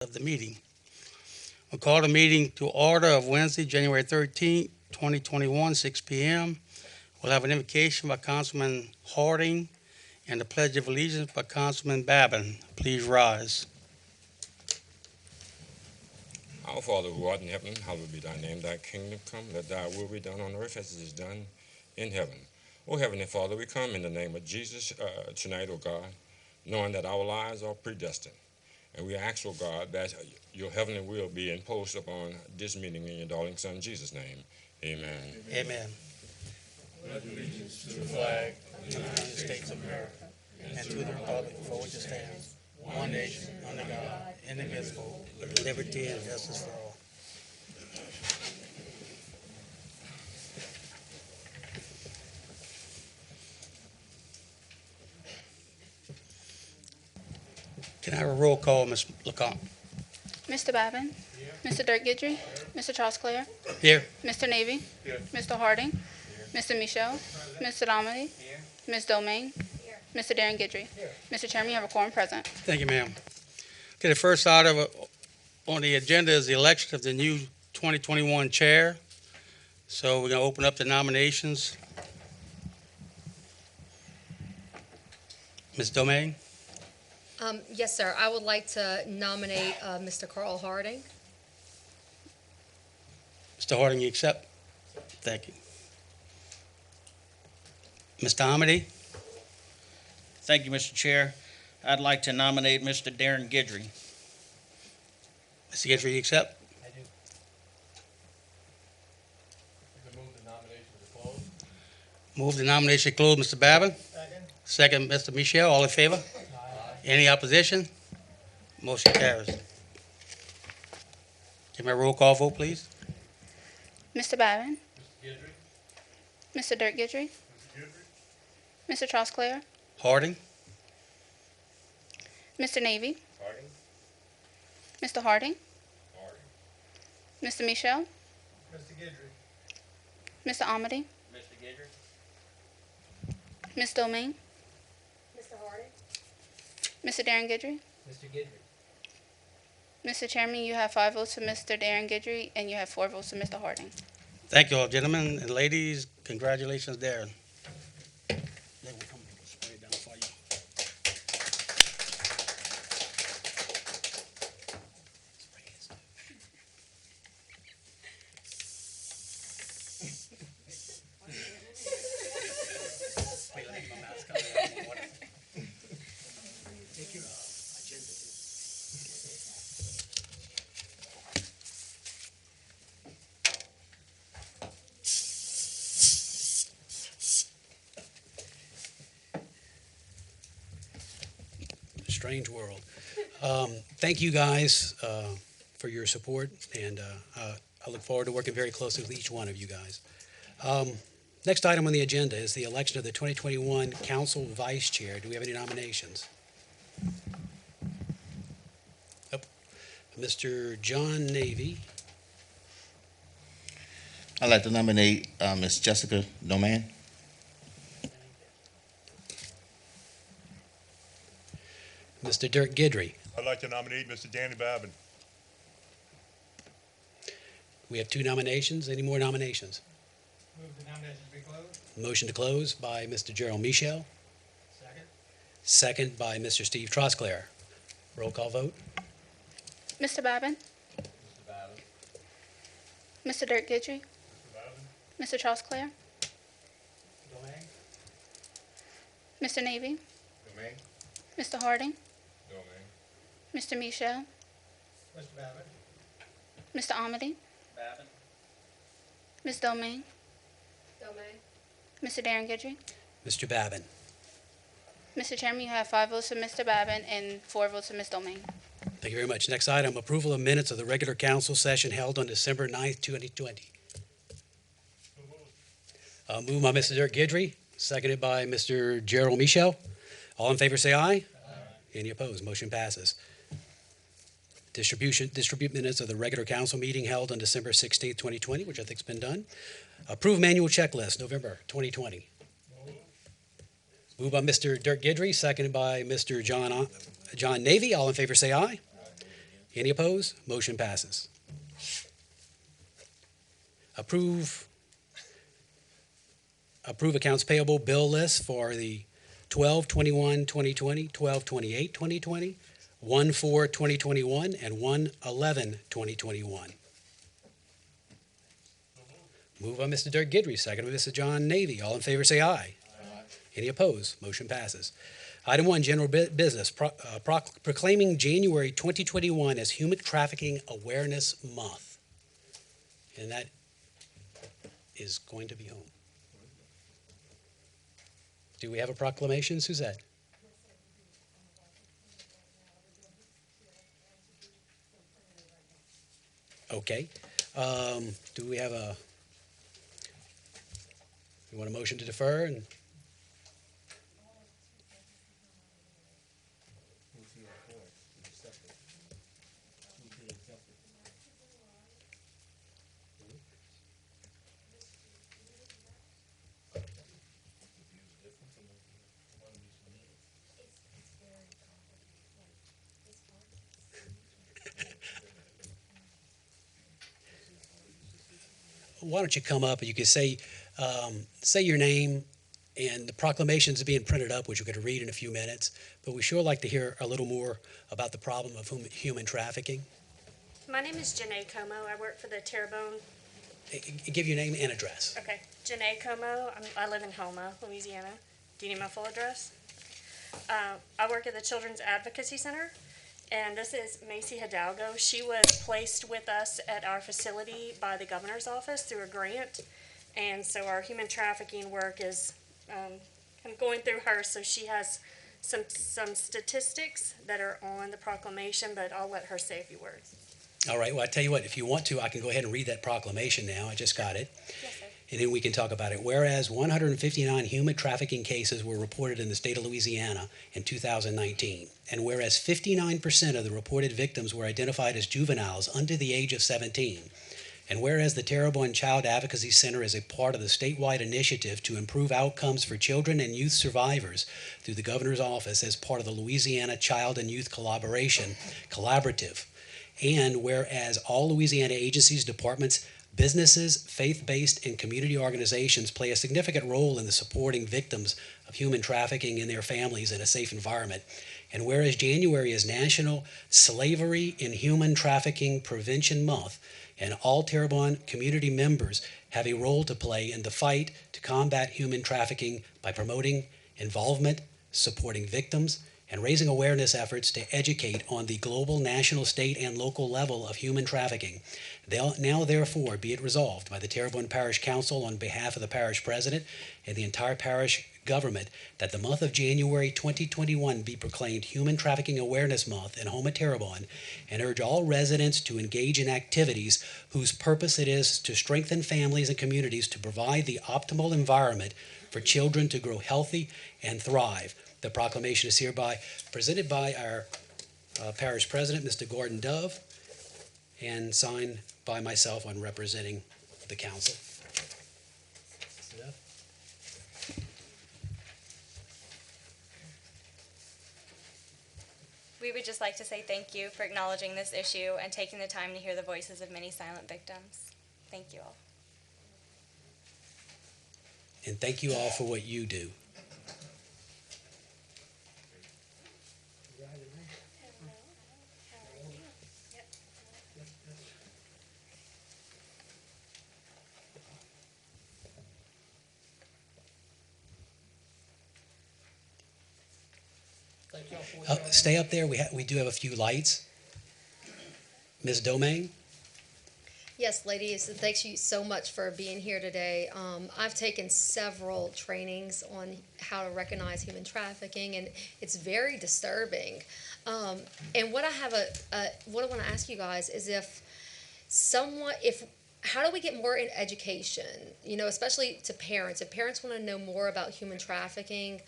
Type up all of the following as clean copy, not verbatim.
of the meeting. We'll call the meeting to order of Wednesday, January 13th, 2021, 6 p.m. We'll have an invocation by Councilman Harding and the Pledge of Allegiance by Councilman Babin. Please rise. Our Father who art in heaven, hallowed be thy name. Thy kingdom come, let thy will be done on earth as it is done in heaven. O Heavenly Father, we come in the name of Jesus tonight, O God, knowing that our lives are predestined. And we ask, O God, that your heavenly will be imposed upon this meeting in your darling Son, Jesus' name. Amen. Amen. Pledge allegiance to the flag Of the United States of America and to the republic for which it stands, one nation, under God, indivisible, with liberty and justice for all. Can I have a roll call, Ms. LeCompte? Mr. Babin. Mr. Dirk Guidry. Mr. Charles Clare. Here. Mr. Navy. Mr. Harding. Mr. Michel. Mr. Amedee. Ms. Domain. Mr. Darrin Guidry. Mr. Chairman, you have a quorum present. Thank you, ma'am. Okay, the first item on the agenda is the election of the new 2021 chair. So we're going to open up the nominations. Ms. Domain? Yes, sir. I would like to nominate Mr. Carl Harding. Mr. Harding, you accept? Thank you. Mr. Amedee? Thank you, Mr. Chair. I'd like to nominate Mr. Darrin Guidry. Mr. Guidry, you accept? I do. We can move the nomination to close. Move the nomination closed. Mr. Babin? Second. Second, Mr. Michel. All in favor? Aye. Any opposition? Motion carries. Give me a roll call vote, please. Mr. Babin. Mr. Guidry. Mr. Dirk Guidry. Mr. Charles Clare. Harding? Mr. Navy. Harding? Mr. Harding. Harding. Mr. Michel. Mr. Guidry. Mr. Amedee. Mr. Guidry? Ms. Domain. Mr. Harding. Mr. Darrin Guidry. Mr. Guidry. Mr. Chairman, you have 5 votes for Mr. Darrin Guidry, and you have 4 votes for Mr. Harding. Thank you all, gentlemen and ladies. Congratulations, Darrin. They will come spray it down for you. Take your agenda. Strange world. Thank you guys for your support, and I look forward to working very closely with each one of you guys. Next item on the agenda is the election of the 2021 Council Vice Chair. Do we have any nominations? Yep. Mr. John Navy. I'd like to nominate Ms. Jessica Domain. Mr. Dirk Guidry. I'd like to nominate Mr. Danny Babin. We have 2 nominations. Any more nominations? Move the nomination to be closed. Motion to close by Mr. Gerald Michel. Second. Second by Mr. Steve Trosclair. Roll call vote. Mr. Babin. Mr. Babin. Mr. Dirk Guidry. Mr. Babin? Mr. Charles Clare. Domain. Mr. Navy. Domain? Mr. Harding. Domain. Mr. Michel. Mr. Babin. Mr. Amedee. Babin? Ms. Domain. Domain. Mr. Darrin Guidry. Mr. Babin. Mr. Chairman, you have 5 votes for Mr. Babin and 4 votes for Ms. Domain. Thank you very much. Next item, approval of minutes of the regular council session held on December 9th, 2020. Moved by Mr. Dirk Guidry, seconded by Mr. Gerald Michel. All in favor say aye. Aye. Any opposed? Motion passes. Distribute minutes of the regular council meeting held on December 16th, 2020, which I think's been done. Approve manual checklist, November 2020. Moved by Mr. Dirk Guidry, seconded by Mr. John Navy. All in favor say aye. Any opposed? Motion passes. Approve accounts payable bill list for the 12/21/2020, 12/28/2020, 1/4/2021, and 1/11/2021. Moved by Mr. Dirk Guidry, second by Mr. John Navy. All in favor say aye. Any opposed? Motion passes. Item 1, general business, proclaiming January 2021 as Human Trafficking Awareness Month. And that is going to be home. Do we have a proclamation, Suzette? Okay. Do we have you want a motion to defer? And why don't you come up and you can say your name and the proclamation is being printed up, which we're going to read in a few minutes. But we sure like to hear a little more about the problem of human trafficking. My name is Janae Como. I work for the Terrebonne. Give your name and address. Okay, Janae Como. I live in Houma, Louisiana. Do you need my full address? I work at the Children's Advocacy Center, and this is Macy Hidalgo. She was placed with us at our facility by the governor's office through a grant, and so our human trafficking work is kind of going through her. So she has some statistics that are on the proclamation, but I'll let her say a few words. All right. Well, I tell you what, if you want to, I can go ahead and read that proclamation now. I just got it. Yes, sir. And then we can talk about it. Whereas 159 human trafficking cases were reported in the state of Louisiana in 2019, and whereas 59% of the reported victims were identified as juveniles under the age of 17, and whereas the Terrebonne Child Advocacy Center is a part of the statewide initiative to improve outcomes for children and youth survivors through the governor's office as part of the Louisiana Child and Youth Collaborative, and whereas all Louisiana agencies, departments, businesses, faith-based, and community organizations play a significant role in the supporting victims of human trafficking and their families in a safe environment. And whereas January is National Slavery and Human Trafficking Prevention Month, and all Terrebonne community members have a role to play in the fight to combat human trafficking by promoting involvement, supporting victims, and raising awareness efforts to educate on the global, national, state, and local level of human trafficking. Now, therefore, be it resolved by the Terrebonne Parish Council on behalf of the parish president and the entire parish government that the month of January 2021 be proclaimed Human Trafficking Awareness Month in Houma, Terrebonne, and urge all residents to engage in activities whose purpose it is to strengthen families and communities to provide the optimal environment for children to grow healthy and thrive. The proclamation is hereby presented by our parish president, Mr. Gordon Dove, and signed by myself on representing the council. We would just like to say thank you for acknowledging this issue and taking the time to hear the voices of many silent victims. Thank you all. And thank you all for what you do. Stay up there. We do have a few lights. Ms. Domain? Yes, ladies, thank you so much for being here today. I've taken several trainings on how to recognize human trafficking, and it's very disturbing. And what I want to ask you guys is how do we get more in education, especially to parents? If parents want to know more about human trafficking,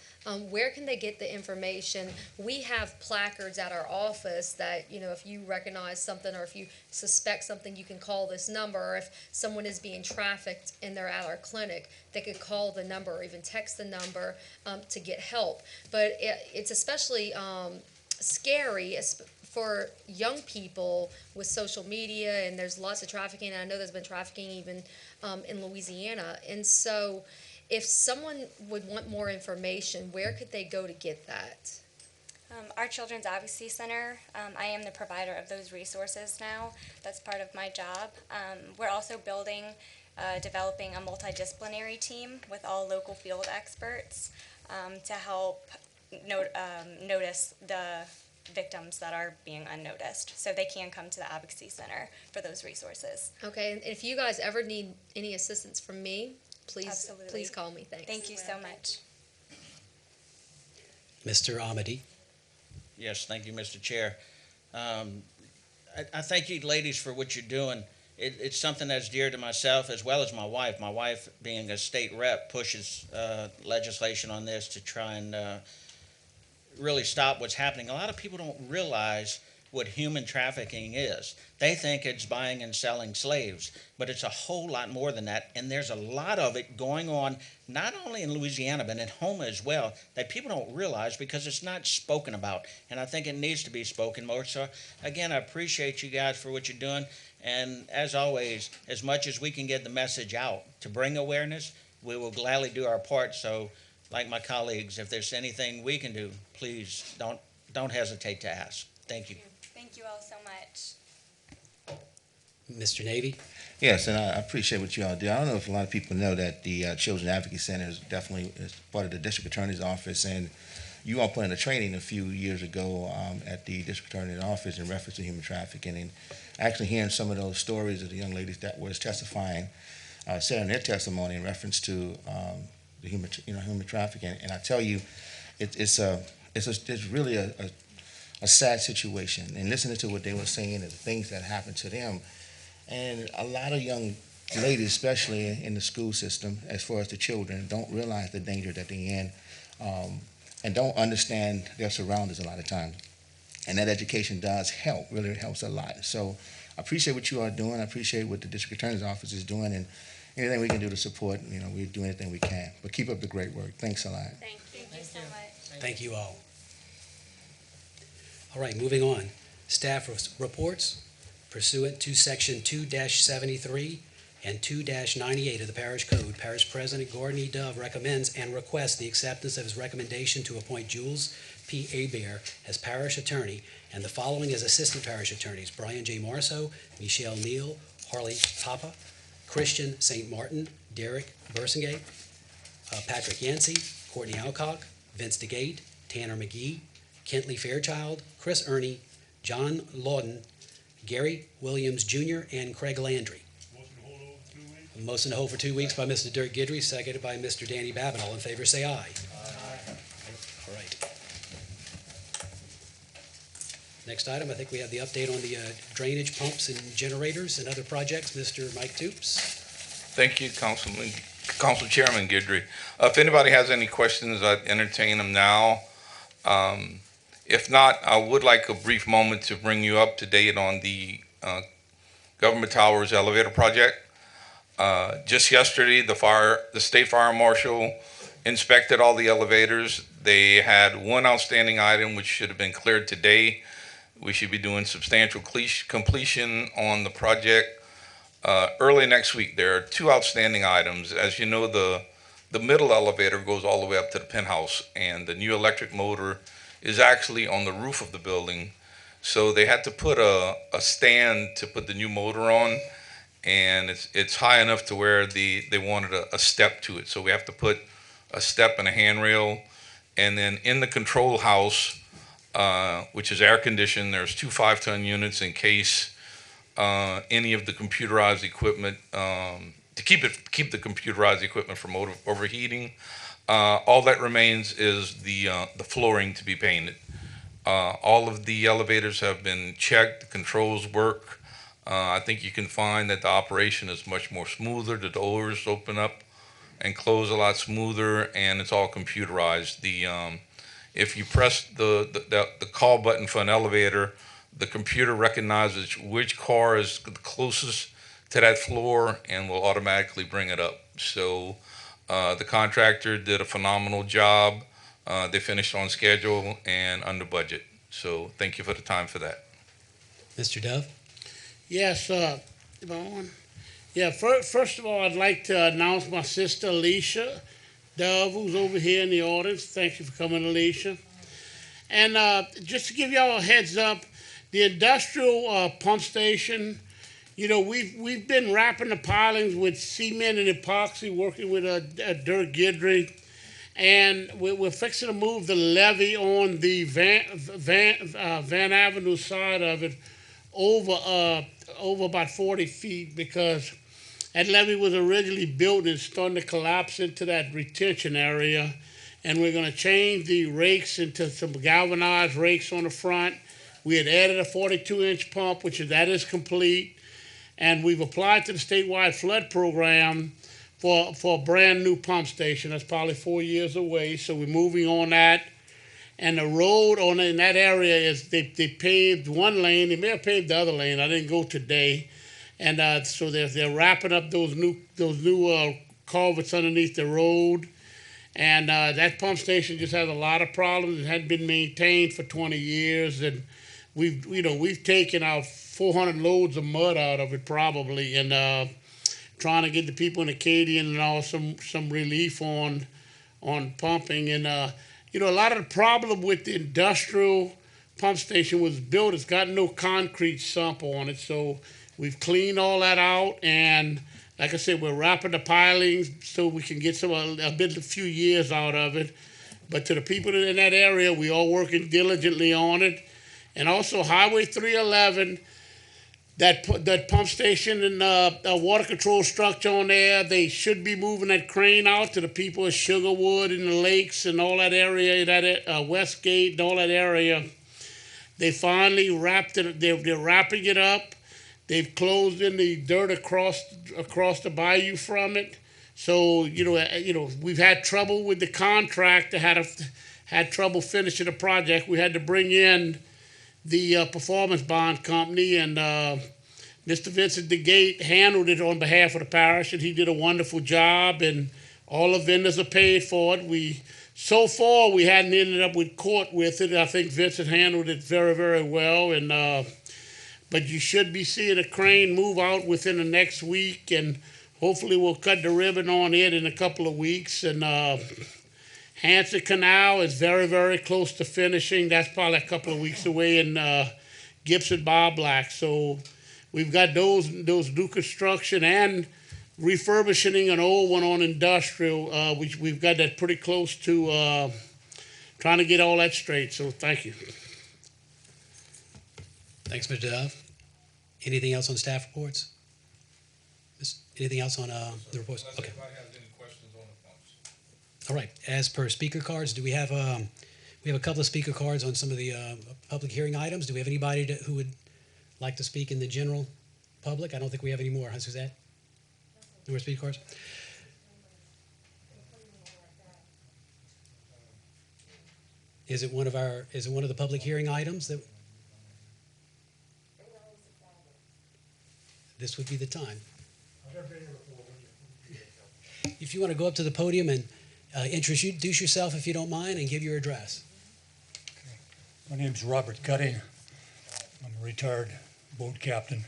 where can they get the information? We have placards at our office that, if you recognize something or if you suspect something, you can call this number. Or if someone is being trafficked and they're at our clinic, they could call the number or even text the number to get help. But it's especially scary for young people with social media, and there's lots of trafficking, and I know there's been trafficking even in Louisiana. And so if someone would want more information, where could they go to get that? Our Children's Advocacy Center, I am the provider of those resources now. That's part of my job. We're also developing a multidisciplinary team with all local field experts to help notice the victims that are being unnoticed, so they can come to the Advocacy Center for those resources. Okay, and if you guys ever need any assistance from me, please call me. Thanks. Thank you so much. Mr. Amedee. Yes, thank you, Mr. Chair. I thank you ladies for what you're doing. It's something that's dear to myself as well as my wife. My wife, being a state rep, pushes legislation on this to try and really stop what's happening. A lot of people don't realize what human trafficking is. They think it's buying and selling slaves, but it's a whole lot more than that, and there's a lot of it going on, not only in Louisiana, but in Houma as well, that people don't realize because it's not spoken about, and I think it needs to be spoken more. So, again, I appreciate you guys for what you're doing, and as always, as much as we can get the message out to bring awareness, we will gladly do our part. So, like my colleagues, if there's anything we can do, please don't hesitate to ask. Thank you. Thank you all so much. Mr. Navy. Yes, and I appreciate what you all do. I don't know if a lot of people know that the Children's Advocacy Center is definitely part of the District Attorney's Office, and you all put in a training a few years ago at the District Attorney's Office in reference to human trafficking, and actually hearing some of those stories of the young ladies that was testifying, sharing their testimony in reference to the human trafficking, and I tell you, it's really a sad situation, and listening to what they were saying and the things that happened to them. And a lot of young ladies, especially in the school system, as far as the children, don't realize the danger that they're in and don't understand their surroundings a lot of times. And that education does help, really helps a lot. So I appreciate what you are doing. I appreciate what the District Attorney's Office is doing, and anything we can do to support, we do anything we can. But keep up the great work. Thanks a lot. Thank you so much. Thank you all. All right, moving on. Staff reports pursuant to Section 2-73 and 2-98 of the Parish Code. Parish President Gordon E. Dove recommends and requests the acceptance of his recommendation to appoint Jules P. Hebert as Parish Attorney and the following as Assistant Parish Attorneys: Brian J. Marceau, Michelle Neal, Harley Papa, Christian St. Martin, Derek Bersingate, Patrick Yancey, Courtney Alcock, Vince DeGate, Tanner McGee, Kentley Fairchild, Chris Ernie, John Lawton, Gary Williams Jr., and Craig Landry. Motion to hold for 2 weeks by Mr. Dirk Guidry, seconded by Mr. Danny Babin. All in favor, say aye. All right. Next item, I think we have the update on the drainage pumps and generators and other projects. Mr. Mike Toups. Thank you, Council Chairman Guidry. If anybody has any questions, I'd entertain them now. If not, I would like a brief moment to bring you up to date on the Government Towers elevator project. Just yesterday, the State Fire Marshal inspected all the elevators. They had one outstanding item which should have been cleared today. We should be doing substantial completion on the project early next week. There are two outstanding items. As you know, the middle elevator goes all the way up to the penthouse, and the new electric motor is actually on the roof of the building. So they had to put a stand to put the new motor on, and it's high enough to where they wanted a step to it. So we have to put a step and a handrail. And then in the control house, which is air conditioned, there's 2 5-ton units in case any of the computerized equipment, to keep the computerized equipment from overheating. All that remains is the flooring to be painted. All of the elevators have been checked, the controls work. I think you can find that the operation is much more smoother. The doors open up and close a lot smoother, and it's all computerized. If you press the call button for an elevator, the computer recognizes which car is the closest to that floor and will automatically bring it up. So the contractor did a phenomenal job. They finished on schedule and under budget. So thank you for the time for that. Mr. Dove? Yes, Yvonne. Yeah, first of all, I'd like to announce my sister Alicia Dove, who's over here in the audience. Thank you for coming, Alicia. And just to give y'all a heads up, the industrial pump station, you know, we've been wrapping the pilings with cement and epoxy, working with Dirk Guidry, and we're fixing to move the levee on the Van Avenue side of it over about 40 feet, because that levee was originally built and starting to collapse into that retention area. And we're going to change the rakes into some galvanized rakes on the front. We had added a 42-inch pump, that is complete. And we've applied to the statewide flood program for a brand new pump station. That's probably 4 years away. So we're moving on that. And the road in that area is they paved one lane. They may have paved the other lane. I didn't go today. And so they're wrapping up those new culverts underneath the road. And that pump station just has a lot of problems. It hadn't been maintained for 20 years, and we've taken out 400 loads of mud out of it probably, and trying to get the people in Acadian and all some relief on pumping. And a lot of the problem with the industrial pump station was built. It's got no concrete sump on it, so we've cleaned all that out, and like I said, we're wrapping the pilings so we can get a few years out of it. But to the people in that area, we are working diligently on it. And also Highway 311, that pump station and a water control structure on there, they should be moving that crane out to the people of Sugarwood and the lakes and all that area, that Westgate and all that area. They finally wrapped it. They're wrapping it up. They've closed in the dirt across the bayou from it. So we've had trouble with the contractor. Had trouble finishing the project. We had to bring in the performance bond company, and Mr. Vincent DeGate handled it on behalf of the parish, and he did a wonderful job. And all the vendors are paid for it. So far we hadn't ended up with court with it. I think Vincent handled it very, very well, and. But you should be seeing a crane move out within the next week, and hopefully we'll cut the ribbon on it in a couple of weeks. And Hanson Canal is very, very close to finishing. That's probably a couple of weeks away in Gibson Bar Black. So we've got those new construction and refurbishing an old one on industrial. We've got that pretty close to trying to get all that straight. So thank you. Thanks, Mr. Dove. Anything else on staff reports? Anything else on the reports? Okay. All right. As per speaker cards, do we have a couple of speaker cards on some of the public hearing items? Do we have anybody who would like to speak in the general public? I don't think we have any more. Huh, Suzette? No more speaker cards? Is it one of the public hearing items that? This would be the time. If you want to go up to the podium and introduce yourself, if you don't mind, and give your address. My name's Robert Cutting. I'm a retired boat captain,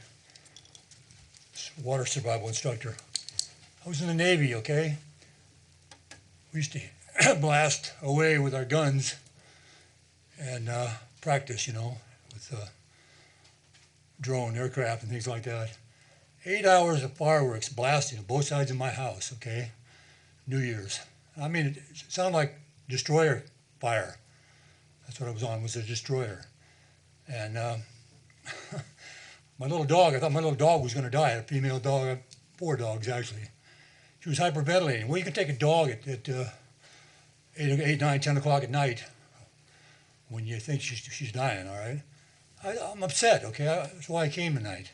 water survival instructor. I was in the Navy, okay? We used to blast away with our guns and practice, with drone aircraft and things like that. 8 hours of fireworks blasting on both sides of my house, okay? New Year's. I mean, it sounded like destroyer fire. That's what I was on, was a destroyer. And my little dog, I thought my little dog was going to die. I had a female dog, I had 4 dogs actually. She was hyperventilating. Well, you can take a dog at 8, 9, 10 o'clock at night when you think she's dying, all right? I'm upset, okay? That's why I came tonight.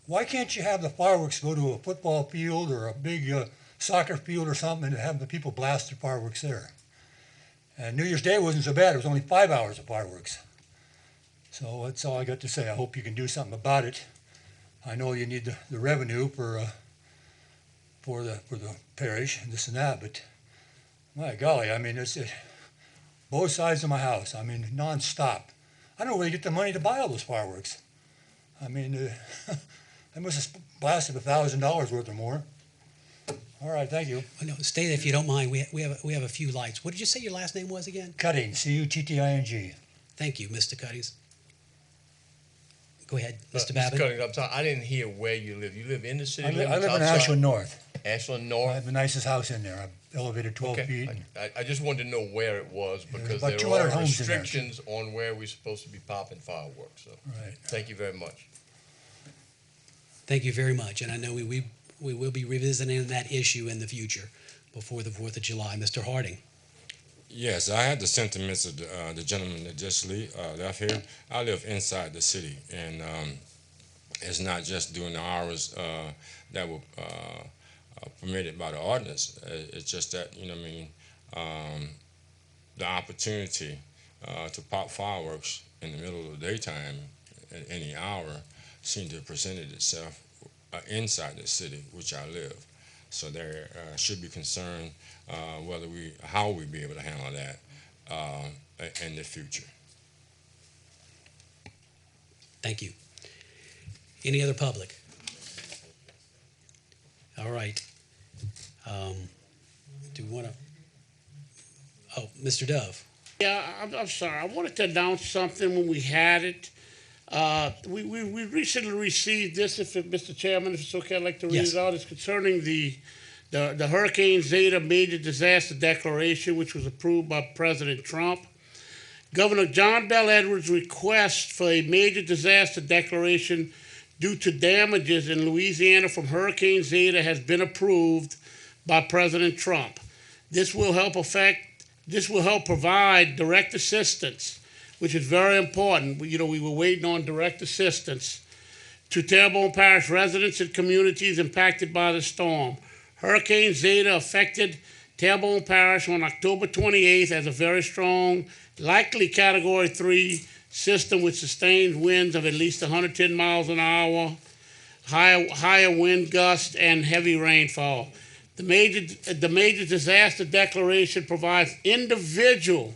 Why can't you have the fireworks go to a football field or a big soccer field or something and have the people blast their fireworks there? And New Year's Day wasn't so bad. It was only 5 hours of fireworks. So that's all I got to say. I hope you can do something about it. I know you need the revenue for the parish and this and that, but my golly, I mean, both sides of my house. I mean, nonstop. I don't know where they get the money to buy all those fireworks. I mean, they must have blasted $1,000 worth or more. All right, thank you. Oh, no, stay there if you don't mind. We have a few lights. What did you say your last name was again? Cutting, C-U-T-T-I-N-G. Thank you, Mr. Cuttings. Go ahead, Mr. Mr. Babin. Cuttings, I'm sorry, I didn't hear where you live. You live in the city? I live in outside? Ashland North. Ashland I North? have the nicest house in there. I've elevated 12 Okay. feet. I just wanted to know where it was because about there 200 are homes in there. restrictions on where we're supposed to be popping fireworks. So, Right. thank you very much. Thank you very much. And I know we will be revisiting that issue in the future before the 4th of July. Mr. Harding. Yes, I had the sentiments of the gentleman that just left here. I live inside the city, and it's not just during the hours that were permitted by the ordinance. It's just that, you know what I mean, the opportunity to pop fireworks in the middle of the daytime at any hour seemed to have presented itself inside the city, which I live. So there should be concern how we be able to handle that in the future. Thank you. Any other public? All right. Do we want to? Oh, Mr. Dove. Yeah, I'm sorry. I wanted to announce something when we had it. We recently received this, Mr. Chairman, if it's okay, I'd like to read Yes. it out. It's concerning the Hurricane Zeta Major Disaster Declaration, which was approved by President Trump. Governor John Bel Edwards' request for a major disaster declaration due to damages in Louisiana from Hurricane Zeta has been approved by President Trump. This will help provide direct assistance, which is very important. We were waiting on direct assistance to Terrebonne Parish residents and communities impacted by the storm. Hurricane Zeta affected Terrebonne Parish on October 28th as a very strong, likely Category 3 system with sustained winds of at least 110 miles an hour, higher wind gusts, and heavy rainfall. The major disaster declaration provides individual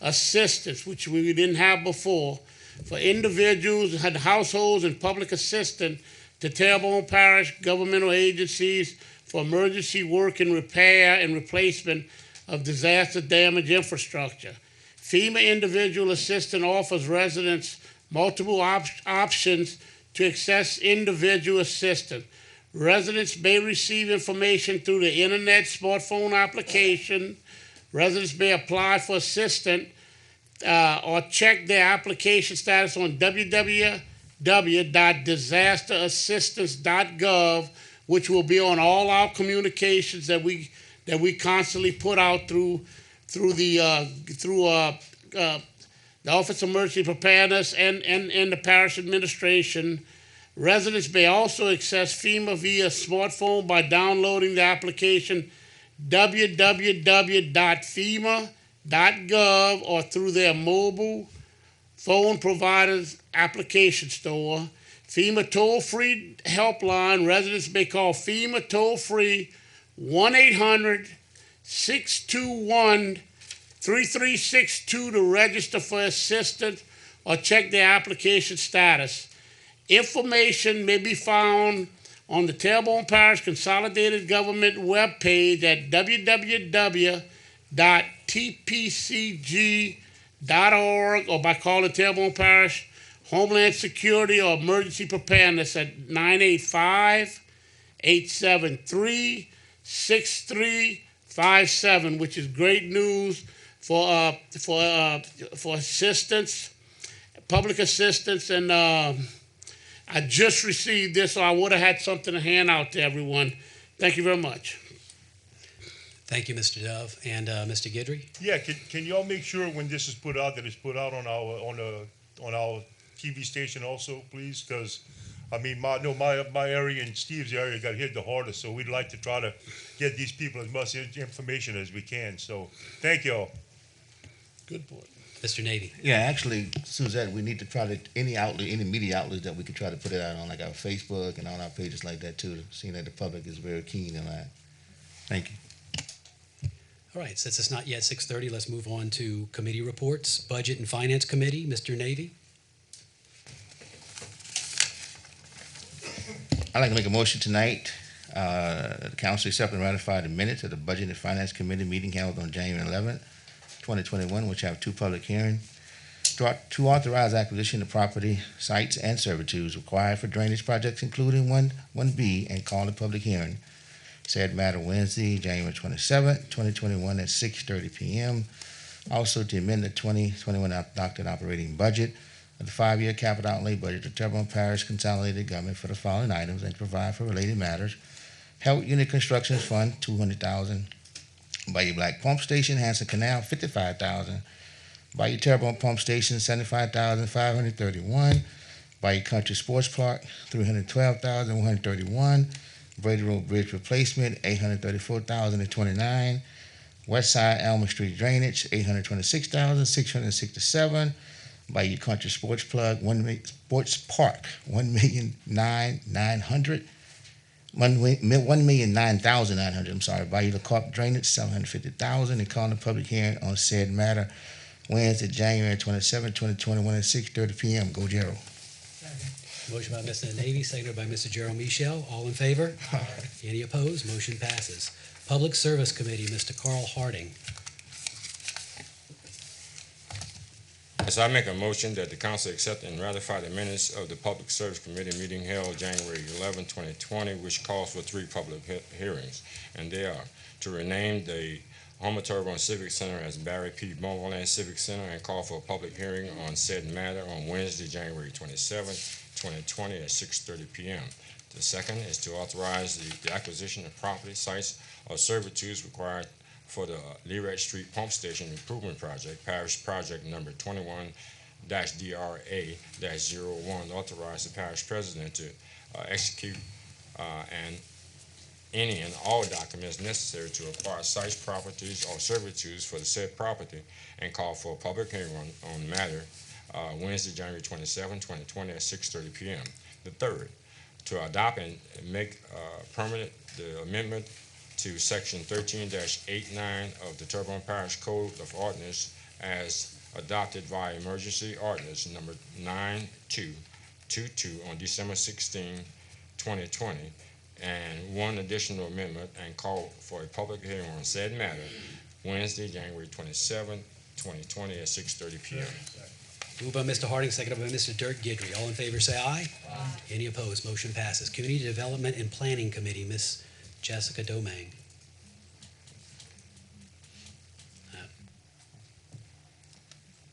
assistance, which we didn't have before, for individuals, households, and public assistance to Terrebonne Parish governmental agencies for emergency work and repair and replacement of disaster damaged infrastructure. FEMA individual assistance offers residents multiple options to access individual assistance. Residents may receive information through the internet smartphone application. Residents may apply for assistance or check their application status on www.disasterassistance.gov, which will be on all our communications that we constantly put out through the Office of Emergency Preparedness and the parish administration. Residents may also access FEMA via smartphone by downloading the application www.fema.gov or through their mobile phone provider's application store. FEMA toll-free helpline. Residents may call FEMA toll-free 1-800-621-3362 to register for assistance or check their application status. Information may be found on the Terrebonne Parish Consolidated Government webpage at www.tpcg.org or by calling Terrebonne Parish Homeland Security or Emergency Preparedness at 985-873-6357, which is great news for assistance, public assistance, and I just received this, so I would have had something to hand out to everyone. Thank you very much. Thank you, Mr. Dove. And Mr. Guidry? Yeah, can y'all make sure when this is put out that it's put out on our TV station also, please? Because I mean, my area and Steve's area got hit the hardest, so we'd like to try to get these people as much information as we can. So thank y'all. Good point. Mr. Navy? Yeah, actually, Suzette, we need to try to, any media outlets that we could try to put it out on, like our Facebook and on our pages like that too, seeing that the public is very keen on that. Thank you. All right, since it's not yet 6:30, let's move on to committee reports. Budget and Finance Committee, Mr. Navy. I'd like to make a motion tonight, the council accept and ratify the minutes of the Budget and Finance Committee meeting held on January 11th, 2021, which have two public hearings. To authorize acquisition of property, sites, and servitudes required for drainage projects, including 1B, and call a public hearing. Said matter Wednesday, January 27th, 2021, at 6:30 p.m. Also, to amend the 2021 adopted operating budget of the 5-year capital outlay budget of Terrebonne Parish Consolidated Government for the following items and to provide for related matters. Health Unit Construction Fund, $200,000. Bayou Black Pump Station, Hanson Canal, $55,000. Bayou Terrebonne Pump Station, $75,531. Bayou Country Sports Park, $312,131. Brady Road Bridge Replacement, $834,029. West Side Elmer Street Drainage, $826,667. Bayou Country Sports Park, $1,009,900. $1,009,900. I'm sorry. Bayou LaCarp Drainage, $750,000. And calling a public hearing on said matter Wednesday, January 27, 2021, at 6:30 p.m. Go Gerald. Motion by Mr. Navy, seconded by Mr. Gerald Michel. All in favor? Any opposed? Motion passes. Public Service Committee, Mr. Carl Harding. As I make a motion that the council accept and ratify the minutes of the Public Service Committee meeting held January 11, 2020, which calls for 3 public hearings. And they are to rename the Homer Terrebonne Civic Center as Barry P. Moreland Civic Center and call for a public hearing on said matter on Wednesday, January 27, 2020 at 6:30 p.m. The second is to authorize the acquisition of property, sites, or servitudes required for the Lerat Street Pump Station Improvement Project, Parish Project number 21-DRA-01. Authorize the parish president to execute any and all documents necessary to acquire sites, properties, or servitudes for the said property and call for a public hearing on the matter Wednesday, January 27, 2020 at 6:30 p.m. The third, to adopt and make permanent the amendment to Section 13-89 of the Terrebonne Parish Code of Ordinance as adopted via emergency ordinance number 9222 on December 16, 2020, and one additional amendment and call for a public hearing on said matter Wednesday, January 27, 2020 at 6:30 p.m. Moved by Mr. Harding, seconded by Mr. Dirk Guidry. All in favor, say aye. Aye. Any opposed? Motion passes. Community Development and Planning Committee, Ms. Jessica Domingue.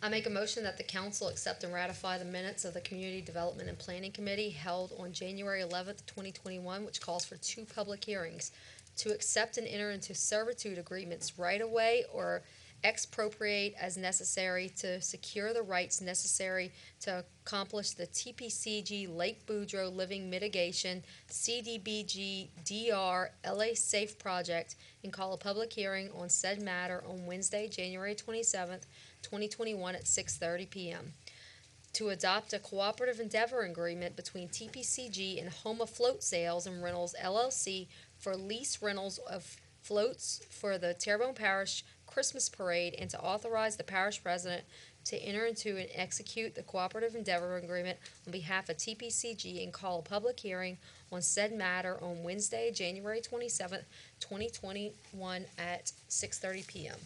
I make a motion that the council accept and ratify the minutes of the Community Development and Planning Committee held on January 11th, 2021, which calls for 2 public hearings. To accept and enter into servitude agreements right away or expropriate as necessary to secure the rights necessary to accomplish the TPCG Lake Boudreaux Living Mitigation CDBG DR LA Safe Project and call a public hearing on said matter on Wednesday, January 27th, 2021 at 6:30 p.m. To adopt a cooperative endeavor agreement between TPCG and Homa Float Sales and Rentals LLC for lease rentals of floats for the Terrebonne Parish Christmas Parade and to authorize the parish president to enter into and execute the cooperative endeavor agreement on behalf of TPCG and call a public hearing on said matter on Wednesday, January 27th, 2021 at 6:30 p.m.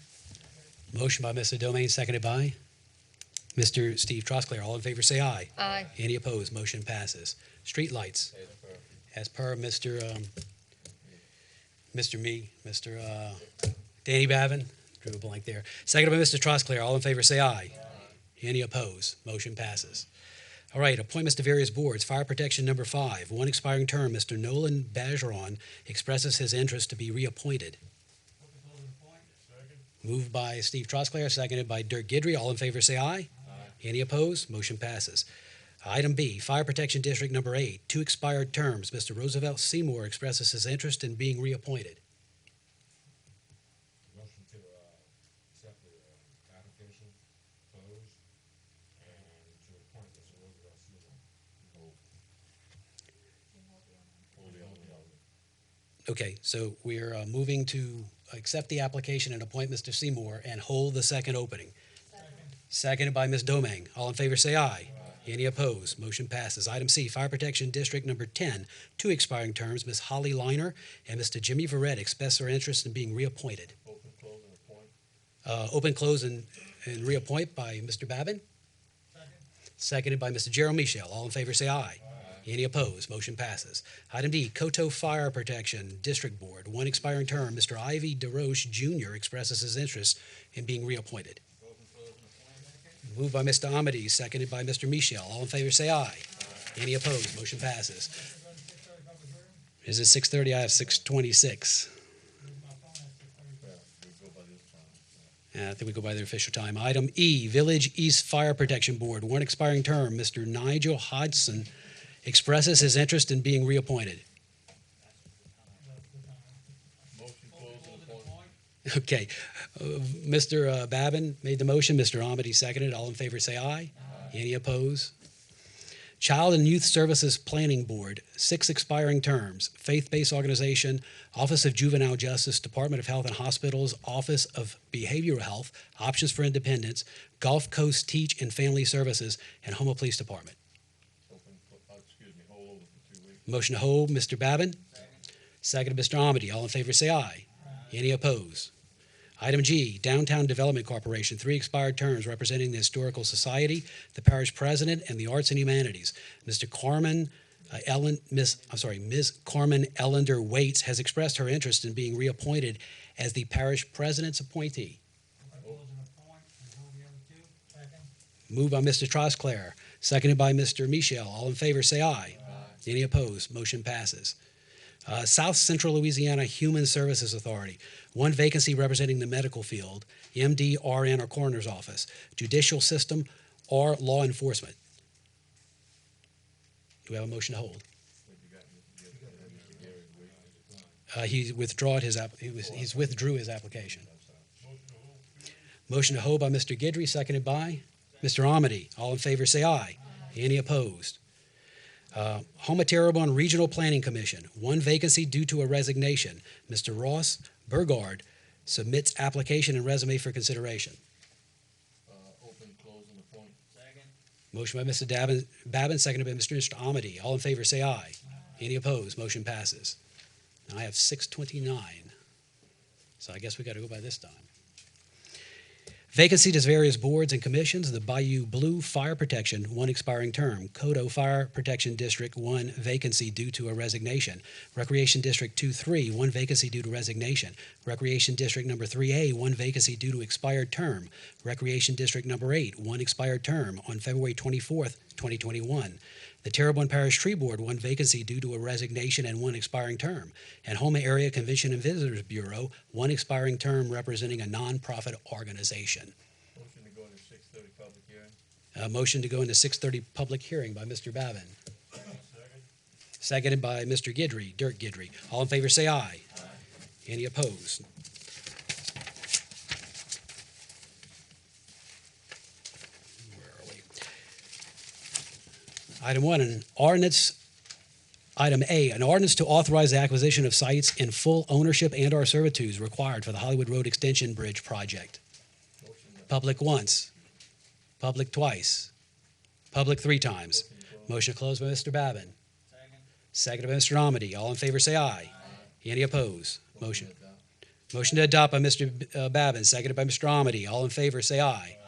Motion by Mr. Domingue, seconded by Mr. Steve Trosclair. All in favor, say aye. Aye. Any opposed? Motion passes. Streetlights. As per Mr. Danny Babin, drew a blank there. Seconded by Mr. Trosclair. All in favor, say aye. Any opposed? Motion passes. All right, appointments to various boards. Fire Protection number 5, 1 expiring term. Mr. Nolan Bajeron expresses his interest to be reappointed. Moved by Steve Trosclair, seconded by Dirk Guidry. All in favor, say aye. Any opposed? Motion passes. Item B, Fire Protection District number 8, 2 expired terms. Mr. Roosevelt Seymour expresses his interest in being reappointed. Motion to accept the application, close, and to appoint Mr. Roosevelt Seymour. Okay, so we're moving to accept the application and appoint Mr. Seymour and hold the second opening. Seconded by Ms. Domingue. All in favor, say aye. Any opposed? Motion passes. Item C, Fire Protection District Number 10, two expiring terms. Ms. Holly Liner and Mr. Jimmy Verrett express their interest in being reappointed. Open, close, and reappoint by Mr. Babin. Seconded by Mr. Gerald Michel. All in favor, say aye. Any opposed? Motion passes. Item D, Coteau Fire Protection District Board, one expiring term. Mr. Ivy DeRoche Jr. expresses his interest in being reappointed. Moved by Mr. Amedee, seconded by Mr. Michel. All in favor, say aye. Any opposed? Motion passes. Is it 6:30? I have 6:26. I think we go by the official time. Item E, Village East Fire Protection Board, one expiring term. Mr. Nigel Hodgson expresses his interest in being reappointed. Okay. Mr. Babin made the motion. Mr. Amedee seconded. All in favor, say aye. Any opposed? Child and Youth Services Planning Board, six expiring terms. Faith-based organization, Office of Juvenile Justice, Department of Health and Hospitals, Office of Behavioral Health, Options for Independence, Gulf Coast Teach and Family Services, and Houma Police Department. Motion to hold, Mr. Babin. Second, Mr. Amedee. All in favor, say aye. Any opposed? Item G, Downtown Development Corporation, three expired terms representing the Historical Society, the Parish President, and the Arts and Humanities. Ms. Carmen Ellender Waits has expressed her interest in being reappointed as the Parish President's appointee. Moved by Mr. Trosclair, seconded by Mr. Michel. All in favor, say aye. Any opposed? Motion passes. South Central Louisiana Human Services Authority, one vacancy representing the medical field, MD, RN, or coroner's office, judicial system, or law enforcement. Do we have a motion to hold? He withdrew his application. Motion to hold by Mr. Guidry, seconded by Mr. Amedee. All in favor, say aye. Any opposed? Houma Terrebonne Regional Planning Commission, one vacancy due to a resignation. Mr. Ross Burgard submits application and resume for consideration. Open, close, and appoint. Second. Motion by Mr. Babin, seconded by Mr. Amedee. All in favor, say aye. Any opposed? Motion passes. Now I have 6:29, so I guess we got to go by this time. Vacancy to various boards and commissions. The Bayou Blue Fire Protection, one expiring term. Coteau Fire Protection District, one vacancy due to a resignation. Recreation District 2-3, one vacancy due to resignation. Recreation District number 3A, one vacancy due to expired term. Recreation District number 8, one expired term on February 24th, 2021. The Terrebonne Parish Tree Board, one vacancy due to a resignation and one expiring term. And Houma Area Convention and Visitors Bureau, one expiring term representing a nonprofit organization. Motion to go into 6:30 public hearing. Motion to go into 6:30 public hearing by Mr. Babin. Seconded by Mr. Guidry, Dirk Guidry. All in favor, say aye. Any opposed? Item 1, an ordinance. Item A, an ordinance to authorize the acquisition of sites in full ownership and/or servitudes required for the Hollywood Road Extension Bridge project. Public once, public twice, public 3 times. Motion to close by Mr. Babin. Seconded by Mr. Amedee. All in favor, say aye. Any opposed? Motion to adopt by Mr. Babin, seconded by Mr. Amedee. All in favor, say aye.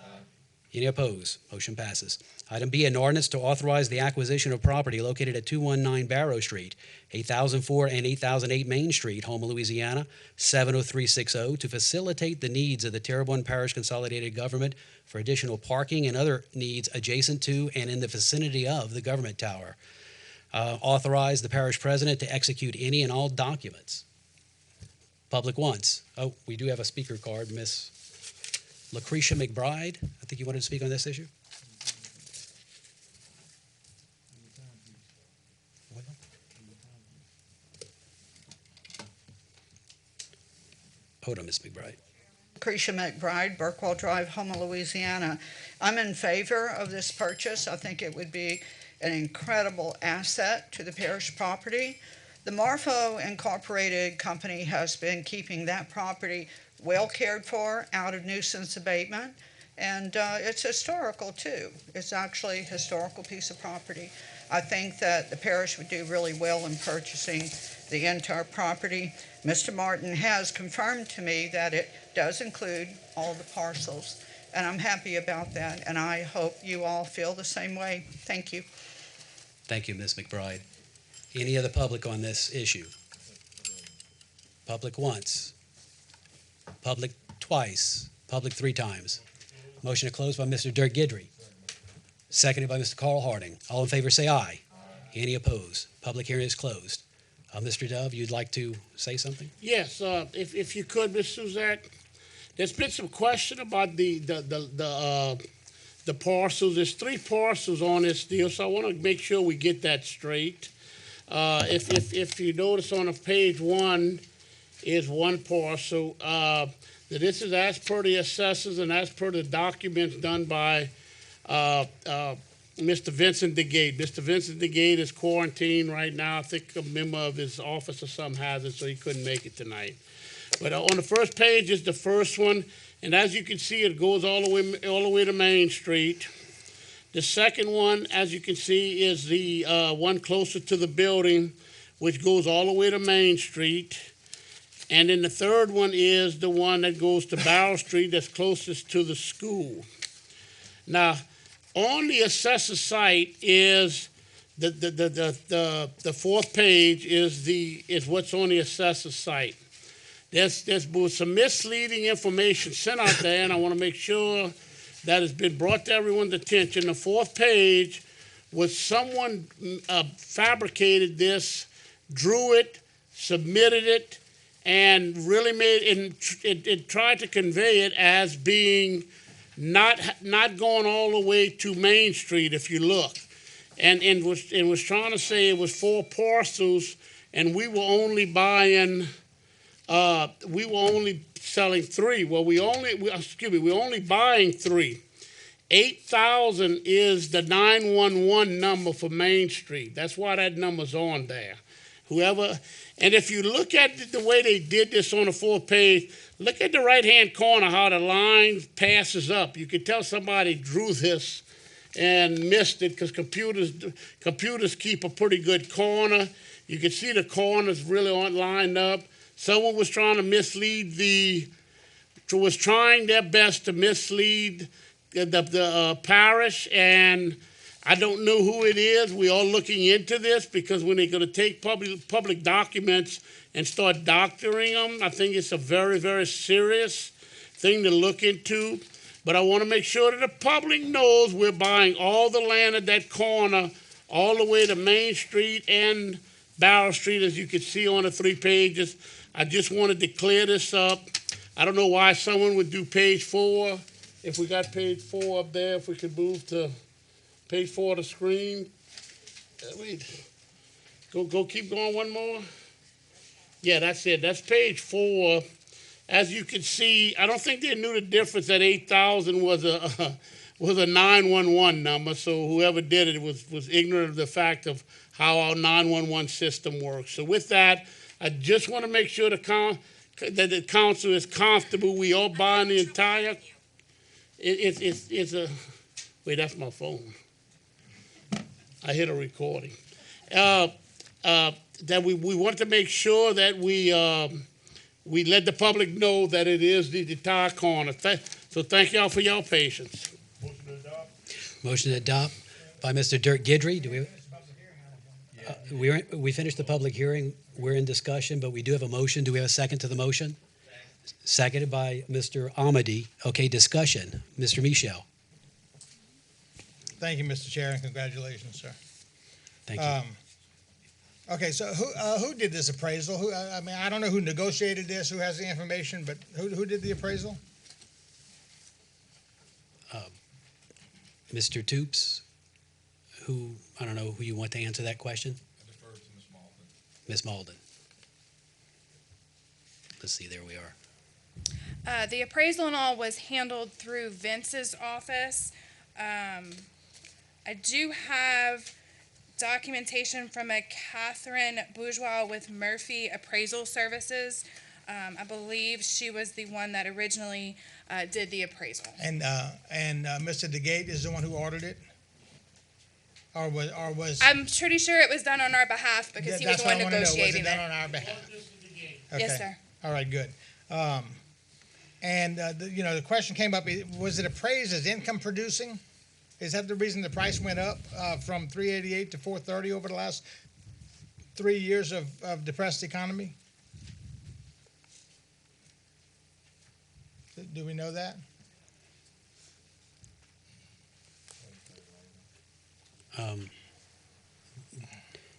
Any opposed? Motion passes. Item B, an ordinance to authorize the acquisition of property located at 219 Barrow Street, 8004 and 8008 Main Street, Houma, Louisiana, 70360, to facilitate the needs of the Terrebonne Parish Consolidated Government for additional parking and other needs adjacent to and in the vicinity of the government tower. Authorize the parish president to execute any and all documents. Public once. Oh, we do have a speaker card, Miss Lucretia McBride. I think you wanted to speak on this issue. Hold on, Ms. McBride. Lucretia McBride, Burkwell Drive, Houma, Louisiana. I'm in favor of this purchase. I think it would be an incredible asset to the parish property. The Marfo Incorporated Company has been keeping that property well cared for, out of nuisance abatement, and it's historical too. It's actually a historical piece of property. I think that the parish would do really well in purchasing the entire property. Mr. Martin has confirmed to me that it does include all the parcels, and I'm happy about that, and I hope you all feel the same way. Thank you. Thank you, Ms. McBride. Any other public on this issue? Public once. Public twice. Public 3 times. Motion to close by Mr. Dirk Guidry. Seconded by Mr. Carl Harding. All in favor say aye. Any opposed? Public hearing is closed. Mr. Dove, you'd like to say something? Yes, if you could, Ms. Suzette. There's been some question about the parcels. There's 3 parcels on this deal, so I want to make sure we get that straight. If you notice on page 1 is 1 parcel. That this is as per the assessors and as per the documents done by Mr. Vincent DeGate. Mr. Vincent DeGate is quarantined right now. I think a member of his office or something has it, so he couldn't make it tonight. But on the first page is the first one, and as you can see, it goes all the way to Main Street. The second one, as you can see, is the one closer to the building, which goes all the way to Main Street. And then the third one is the one that goes to Barrow Street, that's closest to the school. Now, on the assessor site is the fourth page is what's on the assessor site. There's been some misleading information sent out there, and I want to make sure that has been brought to everyone's attention. The fourth page was someone fabricated this, drew it, submitted it, and really it tried to convey it as being not going all the way to Main Street, if you look, and was trying to say it was 4 parcels, and we were only selling 3. Well, we're only buying 3. 8,000 is the 911 number for Main Street. That's why that number's on there. And if you look at the way they did this on the 4th page, look at the right-hand corner, how the line passes up. You can tell somebody drew this and missed it, because computers keep a pretty good corner. You can see the corners really aren't lined up. Someone was trying their best to mislead the parish, and I don't know who it is. We are looking into this, because when they're going to take public documents and start doctoring them, I think it's a very, very serious thing to look into. But I want to make sure that the public knows we're buying all the land at that corner, all the way to Main Street and Barrow Street, as you can see on the 3 pages. I just wanted to clear this up. I don't know why someone would do page 4. If we got page 4 up there, if we could move to page 4 of the screen. Wait. Go keep going one more. Yeah, that's it. That's page 4. As you can see, I don't think they knew the difference that 8,000 was a 911 number, so whoever did it was ignorant of the fact of how our 911 system works. So with that, I just want to make sure that the council is comfortable. We all buying the entire. It's a. Wait, that's my phone. I hit a recording. That we want to make sure that we let the public know that it is the entire corner. So thank y'all for your patience. Motion to adopt by Mr. Dirk Guidry. Do we finished the public hearing? We're in discussion, but we do have a motion. Do we have a second to the motion? Seconded by Mr. Amedee. Okay, discussion. Mr. Michel. Thank you, Mr. Chair, and congratulations, sir. Thank you. Okay, so who did this appraisal? I don't know who negotiated this, who has the information, but who did the appraisal? Mr. Toups, I don't know who you want to answer that question. I defer to Ms. Mauldin. Ms. Mauldin. Let's see, there we are. The appraisal and all was handled through Vince's office. I do have documentation from a Catherine Bourgeois with Murphy Appraisal Services. I believe she was the one that originally did the appraisal. And Mr. DeGate is the one who ordered it? Or was? I'm pretty sure it was done on our behalf because he was That's the what one I wanna know. Was it negotiating done it. on our behalf? Yes, Okay. sir. All right, good. The question came up, was it appraised as income producing? Is that the reason the price went up from 388 to 430 over the last 3 years of depressed economy? Do we know that?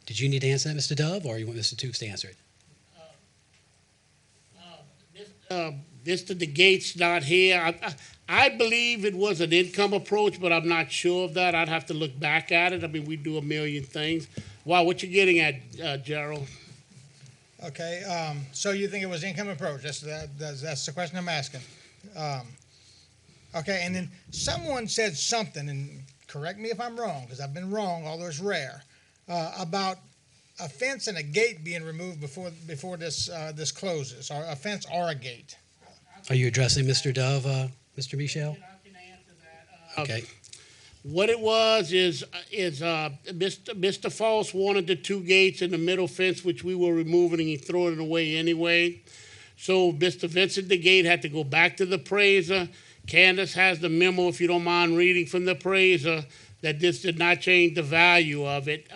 Did you need to answer that, Mr. Dove, or you want Mr. Toups to answer it? Mr. DeGate's not here. I believe it was an income approach, but I'm not sure of that. I'd have to look back at it. I mean, we do a million things. Wow, what you getting at, Gerald? Okay, so you think it was income approach? That's the question I'm asking. Okay, and then someone said something, and correct me if I'm wrong, because I've been wrong, although it's rare, about a fence and a gate being removed before this closes, or a fence or a gate. Are you addressing Mr. Dove, Mr. Michel? Okay. What it was is Mr. Falls wanted the two gates in the middle fence, which we were removing, and he threw it away anyway. So Mr. Vincent DeGate had to go back to the appraiser. Kandace has the memo, if you don't mind reading from the appraiser, that this did not change the value of it.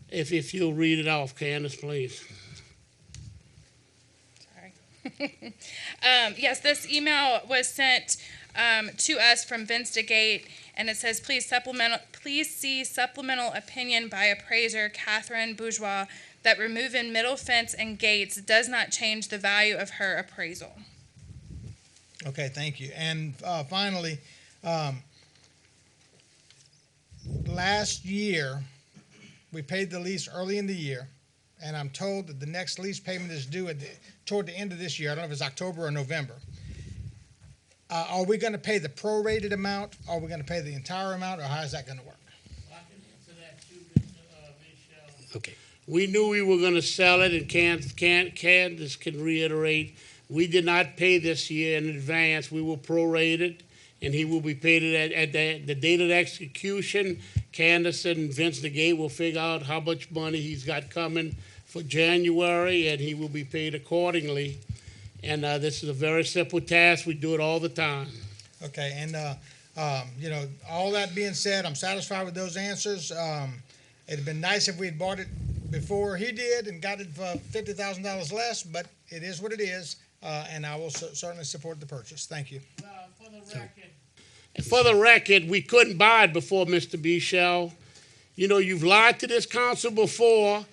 If you'll read it off, Kandace, please. Yes, this email was sent to us from Vince DeGate, and it says, please see supplemental opinion by appraiser Catherine Bourgeois that removing middle fence and gates does not change the value of her appraisal. Okay, thank you. And finally, last year, we paid the lease early in the year, and I'm told that the next lease payment is due toward the end of this year. I don't know if it's October or November. Are we going to pay the prorated amount? Are we going to pay the entire amount, or how is that going to work? Okay. We knew we were going to sell it, and Kandace can reiterate, we did not pay this year in advance. We will prorate it, and he will be paid at the date of execution. Kandace and Vince DeGate will figure out how much money he's got coming for January, and he will be paid accordingly. And this is a very simple task. We do it all the time. Okay, and all that being said, I'm satisfied with those answers. It'd been nice if we had bought it before he did and got it for $50,000 less, but it is what it is, and I will certainly support the purchase. Thank you. For the record, we couldn't buy it before, Mr. Michel. You know, you've lied to this council before,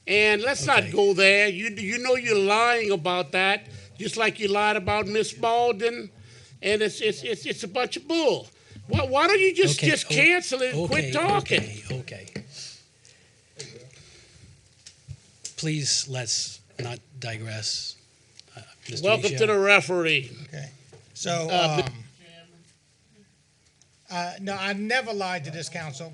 and let's not go there. You know you're lying about that, just like you lied about Miss Mauldin, and it's a bunch of bull. Why don't you just cancel it and quit talking? Okay. Please, let's not digress. Mr. Welcome Michel. to the referee. Okay. So, no, I've never lied to this council.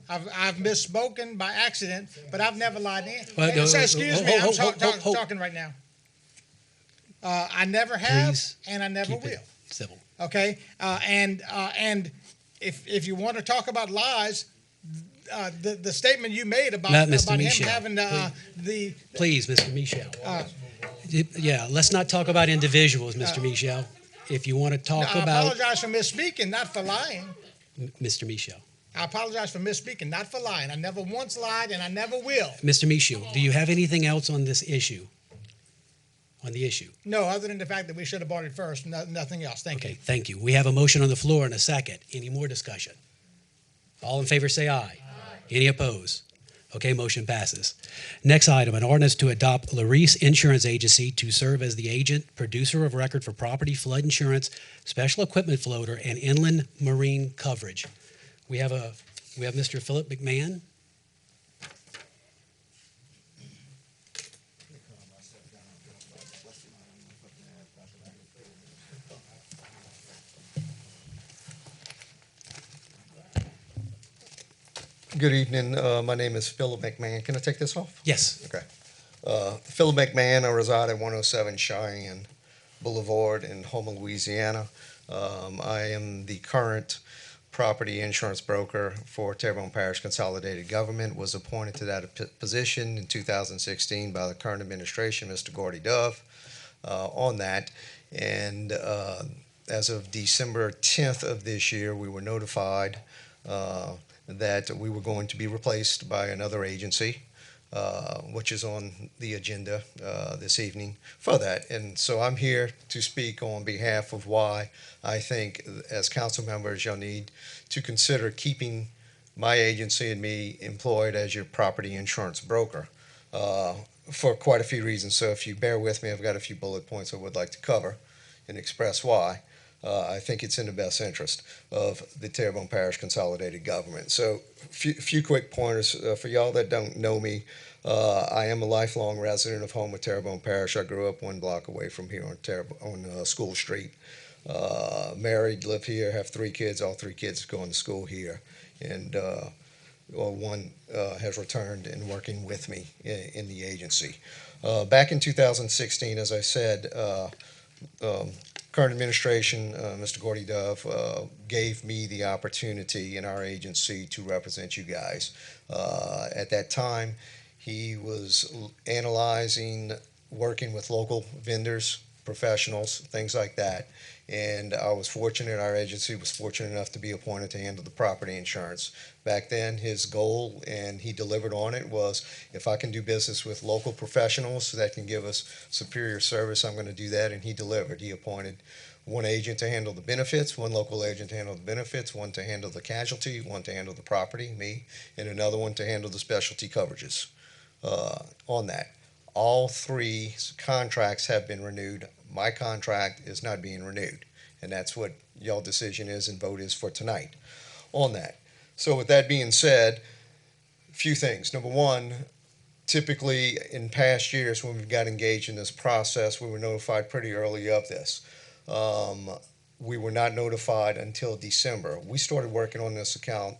I've misspoken by accident, but I've never lied to Well, no, excuse me, I'm talking right now. I never have, Please and I never keep will. it civil. Okay, and if you want to talk about lies, the statement you made about Not Mr. him Michel. having Please, Mr. Michel. Yeah, let's not talk about individuals, Mr. Michel. If you want to talk I about apologize for misspeaking, not for lying. Mr. Michel. I apologize for misspeaking, not for lying. I never once lied, and I never will. Mr. Michel, do you have anything else on this issue? On the issue? No, other than the fact that we should have bought it first, nothing else. Thank you. Okay, thank you. We have a motion on the floor and a second. Any more discussion? All in favor say aye. Any opposed? Okay, motion passes. Next item, an ordinance to adopt Larice Insurance Agency to serve as the agent, producer of record for property flood insurance, special equipment floater, and inland marine coverage. We have Mr. Philip McMahon. Good evening. My name is Philip McMahon. Can I take this off? Yes. Okay. Philip McMahon. I reside at 107 Cheyenne Boulevard in Houma, Louisiana. I am the current property insurance broker for Terrebonne Parish Consolidated Government. Was appointed to that position in 2016 by the current administration, Mr. Gordy Dove, on that. And as of December 10th of this year, we were notified that we were going to be replaced by another agency, which is on the agenda this evening for that. And so I'm here to speak on behalf of why I think, as council members, you'll need to consider keeping my agency and me employed as your property insurance broker for quite a few reasons. So if you bear with me, I've got a few bullet points I would like to cover and express why. I think it's in the best interest of the Terrebonne Parish Consolidated Government. So a few quick pointers for y'all that don't know me. I am a lifelong resident of Houma, Terrebonne Parish. I grew up one block away from here on School Street. Married, live here, have 3 kids. All 3 kids going to school here. And one has returned and working with me in the agency. Back in 2016, as I said, current administration, Mr. Gordy Dove, gave me the opportunity in our agency to represent you guys. At that time, he was analyzing, working with local vendors, professionals, things like that. And I was fortunate, our agency was fortunate enough to be appointed to handle the property insurance. Back then, his goal, and he delivered on it, was if I can do business with local professionals that can give us superior service, I'm going to do that, and he delivered. He appointed one agent to handle the benefits, one local agent to handle the benefits, one to handle the casualty, one to handle the property, me, and another one to handle the specialty coverages on that. All 3 contracts have been renewed. My contract is not being renewed, and that's what y'all decision is and vote is for tonight on that. So with that being said, a few things. Number one, typically in past years when we got engaged in this process, we were notified pretty early of this. We were not notified until December. We started working on this account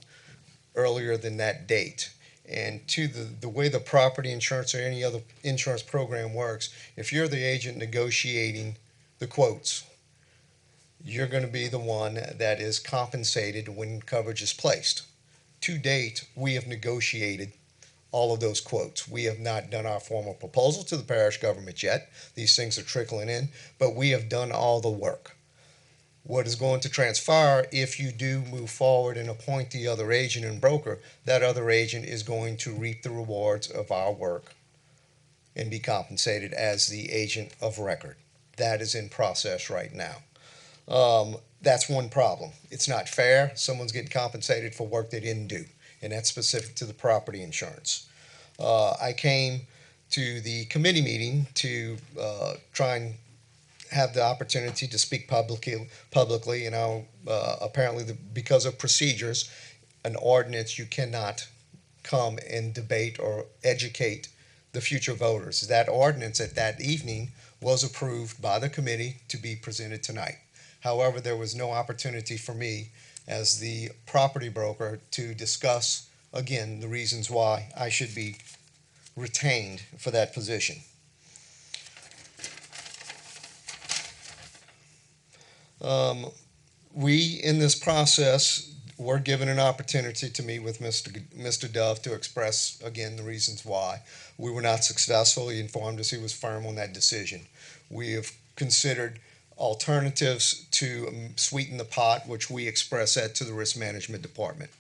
earlier than that date. And to the way the property insurance or any other insurance program works, if you're the agent negotiating the quotes, you're going to be the one that is compensated when coverage is placed. To date, we have negotiated all of those quotes. We have not done our formal proposal to the parish government yet. These things are trickling in, but we have done all the work. What is going to transpire if you do move forward and appoint the other agent and broker, that other agent is going to reap the rewards of our work and be compensated as the agent of record. That is in process right now. That's one problem. It's not fair. Someone's getting compensated for work they didn't do, and that's specific to the property insurance. I came to the committee meeting to try and have the opportunity to speak publicly. You know, apparently because of procedures, an ordinance, you cannot come and debate or educate the future voters. That ordinance at that evening was approved by the committee to be presented tonight. However, there was no opportunity for me as the property broker to discuss, again, the reasons why I should be retained for that position. We, in this process, were given an opportunity to meet with Mr. Dove to express, again, the reasons why. We were not successful. He informed us he was firm on that decision. We have considered alternatives to sweeten the pot, which we express that to the risk management department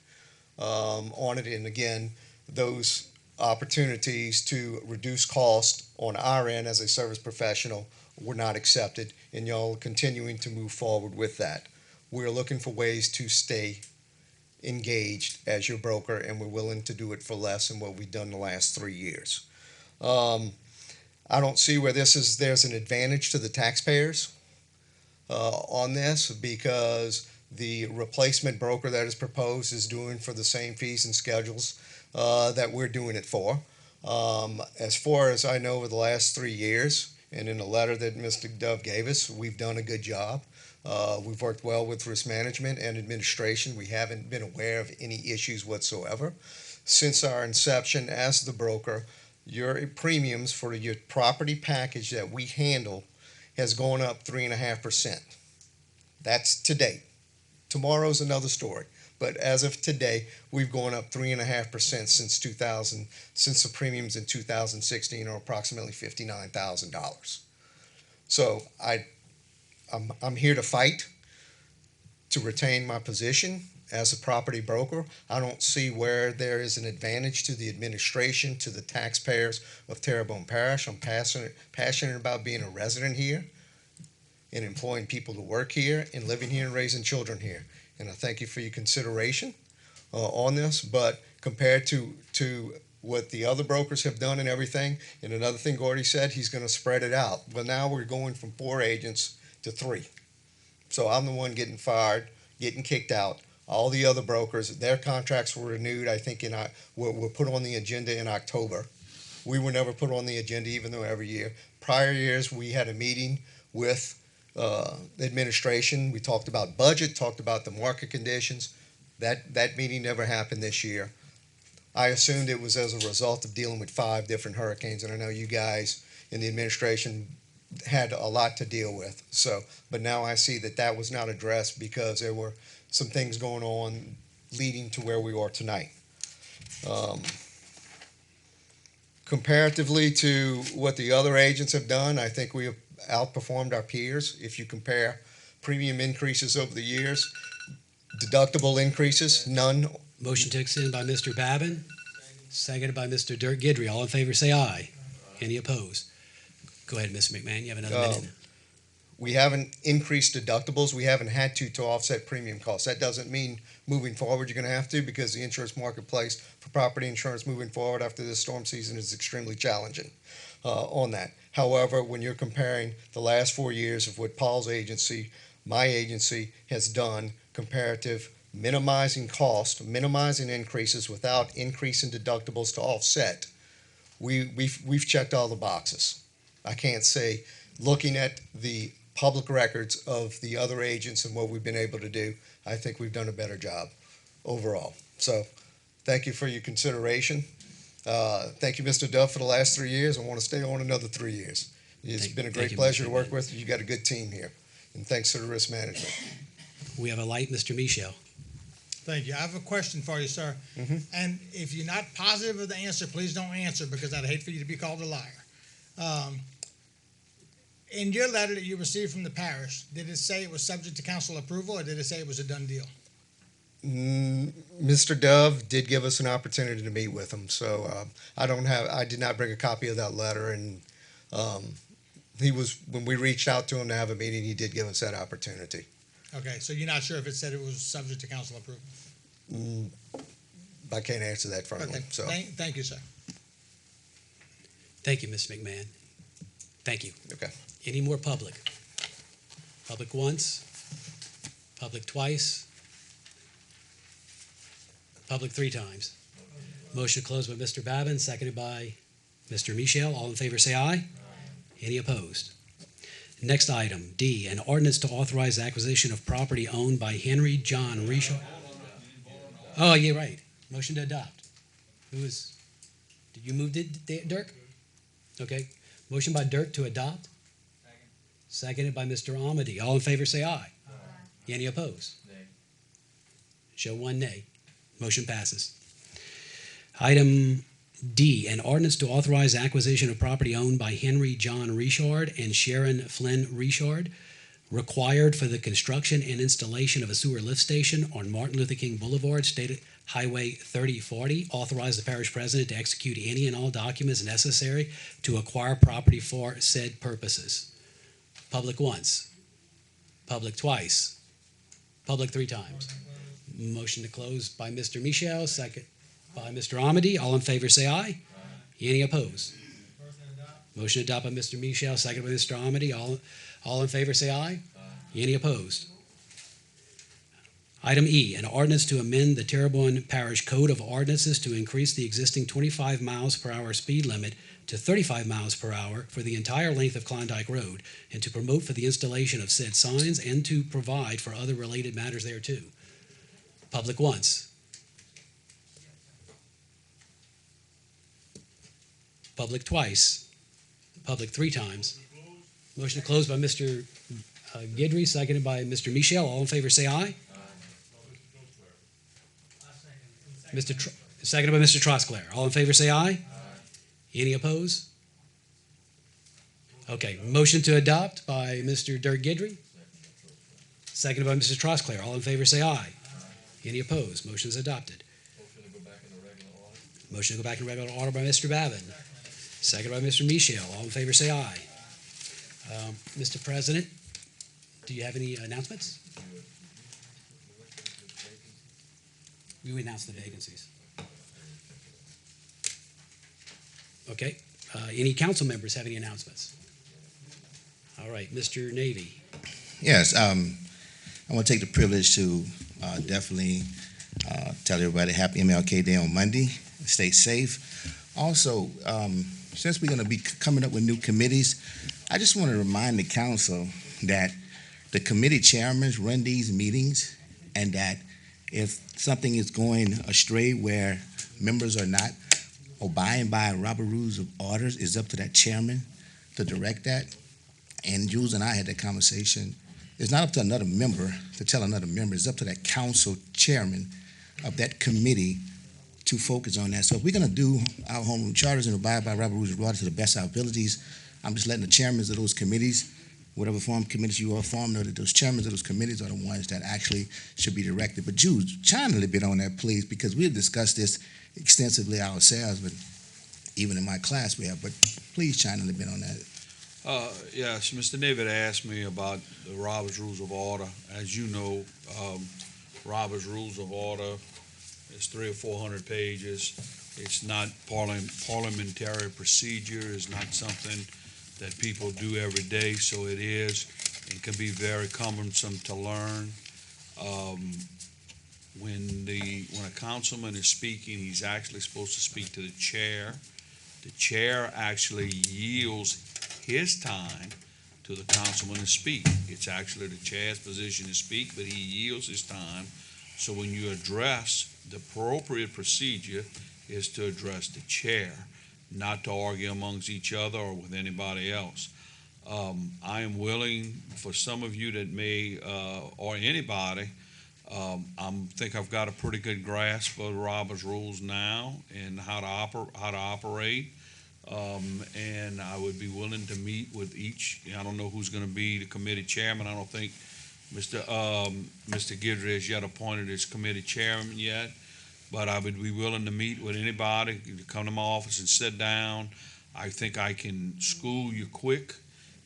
on it. And again, those opportunities to reduce cost on our end as a service professional were not accepted, and y'all continuing to move forward with that. We're looking for ways to stay engaged as your broker, and we're willing to do it for less than what we've done the last 3 years. I don't see where there's an advantage to the taxpayers on this, because the replacement broker that is proposed is doing for the same fees and schedules that we're doing it for. As far as I know, over the last 3 years, and in the letter that Mr. Dove gave us, we've done a good job. We've worked well with risk management and administration. We haven't been aware of any issues whatsoever. since our inception as the broker, your premiums for your property package that we handle has gone up 3.5%. That's to date. Tomorrow's another story. But as of today, we've gone up 3.5% since the premiums in 2016 are approximately $59,000. So I'm here to fight to retain my position as a property broker. I don't see where there is an advantage to the administration, to the taxpayers of Terrebonne Parish. I'm passionate about being a resident here and employing people to work here and living here and raising children here. And I thank you for your consideration on this. But compared to what the other brokers have done and everything, and another thing Gordy said, he's going to spread it out. Well, now we're going from 4 agents to 3. So I'm the one getting fired, getting kicked out. All the other brokers, their contracts were renewed, I think, were put on the agenda in October. We were never put on the agenda, even though every year. Prior years, we had a meeting with administration. We talked about budget, talked about the market conditions. That meeting never happened this year. I assumed it was as a result of dealing with 5 different hurricanes, and I know you guys in the administration had a lot to deal with. So, but now I see that was not addressed because there were some things going on leading to where we are tonight. Comparatively to what the other agents have done, I think we have outperformed our peers. If you compare premium increases over the years, deductible increases, none. Motion to extend by Mr. Babin, seconded by Mr. Dirk Guidry. All in favor say aye. Any opposed? Go ahead, Mr. McMahon. You have another minute. We haven't increased deductibles. We haven't had to offset premium costs. That doesn't mean moving forward you're going to have to, because the insurance marketplace for property insurance moving forward after this storm season is extremely challenging on that. However, when you're comparing the last 4 years of what Paul's agency, my agency, has done, comparative, minimizing cost, minimizing increases without increasing deductibles to offset, we've checked all the boxes. I can't say, looking at the public records of the other agents and what we've been able to do, I think we've done a better job overall. So thank you for your consideration. Thank you, Mr. Duff, for the last 3 years. I want to stay on another 3 years. It's been a great pleasure to work with you. You got a good team here. And thanks for the risk management. We have a light, Mr. Michel. Thank you. I have a question for you, sir. Mm-hmm. And if you're not positive of the answer, please don't answer, because I'd hate for you to be called a liar. In your letter that you received from the parish, did it say it was subject to council approval, or did it say it was a done deal? Mr. Dove did give us an opportunity to meet with him, so I did not bring a copy of that letter, and when we reached out to him to have a meeting, he did give us that opportunity. Okay, so you're not sure if it said it was subject to council approval? I can't answer that for him. Okay. So Thank you, sir. Thank you, Mr. McMahon. Thank you. Okay. Any more public? Public once, public twice, public 3 times. Motion closed by Mr. Babin, seconded by Mr. Michel. All in favor say aye. Any opposed? Next item, D, an ordinance to authorize acquisition of property owned by Henry John Richard. Oh, yeah, right. Motion to adopt. Did you move it, Dirk? Okay. Motion by Dirk to adopt. Seconded by Mr. Amedee. All in favor say aye. Any opposed? Nay. Show 1 nay. Motion passes. Item D, an ordinance to authorize acquisition of property owned by Henry John Richard and Sharon Flynn Richard, required for the construction and installation of a sewer lift station on Martin Luther King Boulevard, State Highway 3040. Authorize the parish president to execute any and all documents necessary to acquire property for said purposes. Public once, public twice, public 3 times. Motion to close by Mr. Michel, second by Mr. Amedee. All in favor say aye. Any opposed? Motion to adopt by Mr. Michel, second by Mr. Amedee. All in favor say aye. Any opposed? Item E, an ordinance to amend the Terrebonne Parish Code of Ordinances to increase the existing 25 miles per hour speed limit to 35 miles per hour for the entire length of Klondike Road, and to promote for the installation of said signs and to provide for other related matters thereto. Public once, public twice, public 3 times. Motion to close by Mr. Guidry, seconded by Mr. Michel. All in favor say aye. Seconded by Mr. Trosclair. All in favor say aye. Any opposed? Okay, motion to adopt by Mr. Dirk Guidry, seconded by Mr. Trosclair. All in favor say aye. Any opposed? Motion is adopted. Motion to go back in regular order by Mr. Babin, seconded by Mr. Michel. All in favor say aye. Mr. President, do you have any announcements? We announced the vacancies. Okay. Any council members have any announcements? All right, Mr. Navy. Yes, I want to take the privilege to definitely tell everybody happy MLK Day on Monday. Stay safe. Also, since we're going to be coming up with new committees, I just want to remind the council that the committee chairmen run these meetings, and that if something is going astray where members are not abiding by Robert Rules of Orders, it's up to that chairman to direct that. And Jules and I had that conversation. It's not up to another member to tell another member. It's up to that council chairman of that committee to focus on that. So if we're going to do our home rule charters and abide by Robert Rules of Orders to the best of our abilities, I'm just letting the chairmen of those committees, whatever form committees you all form, know that those chairmen of those committees are the ones that actually should be directed. But Jules, chime a little bit on that, please, because we've discussed this extensively ourselves, but even in my class we have. But please chime a little bit on that. Yes, Mr. David asked me about the Robert's Rules of Order. As you know, Robert's Rules of Order is 300 or 400 pages. It's not parliamentary procedure. It's not something that people do every day, so it can be very cumbersome to learn. When a councilman is speaking, he's actually supposed to speak to the chair. The chair actually yields his time to the councilman to speak. It's actually the chair's position to speak, but he yields his time. So when you address, the appropriate procedure is to address the chair, not to argue amongst each other or with anybody else. I am willing, for some of you that may, or anybody, I think I've got a pretty good grasp of Robert's rules now and how to operate. And I would be willing to meet with each. I don't know who's going to be the committee chairman. I don't think Mr. Guidry has yet appointed his committee chairman yet, but I would be willing to meet with anybody, to come to my office and sit down. I think I can school you quick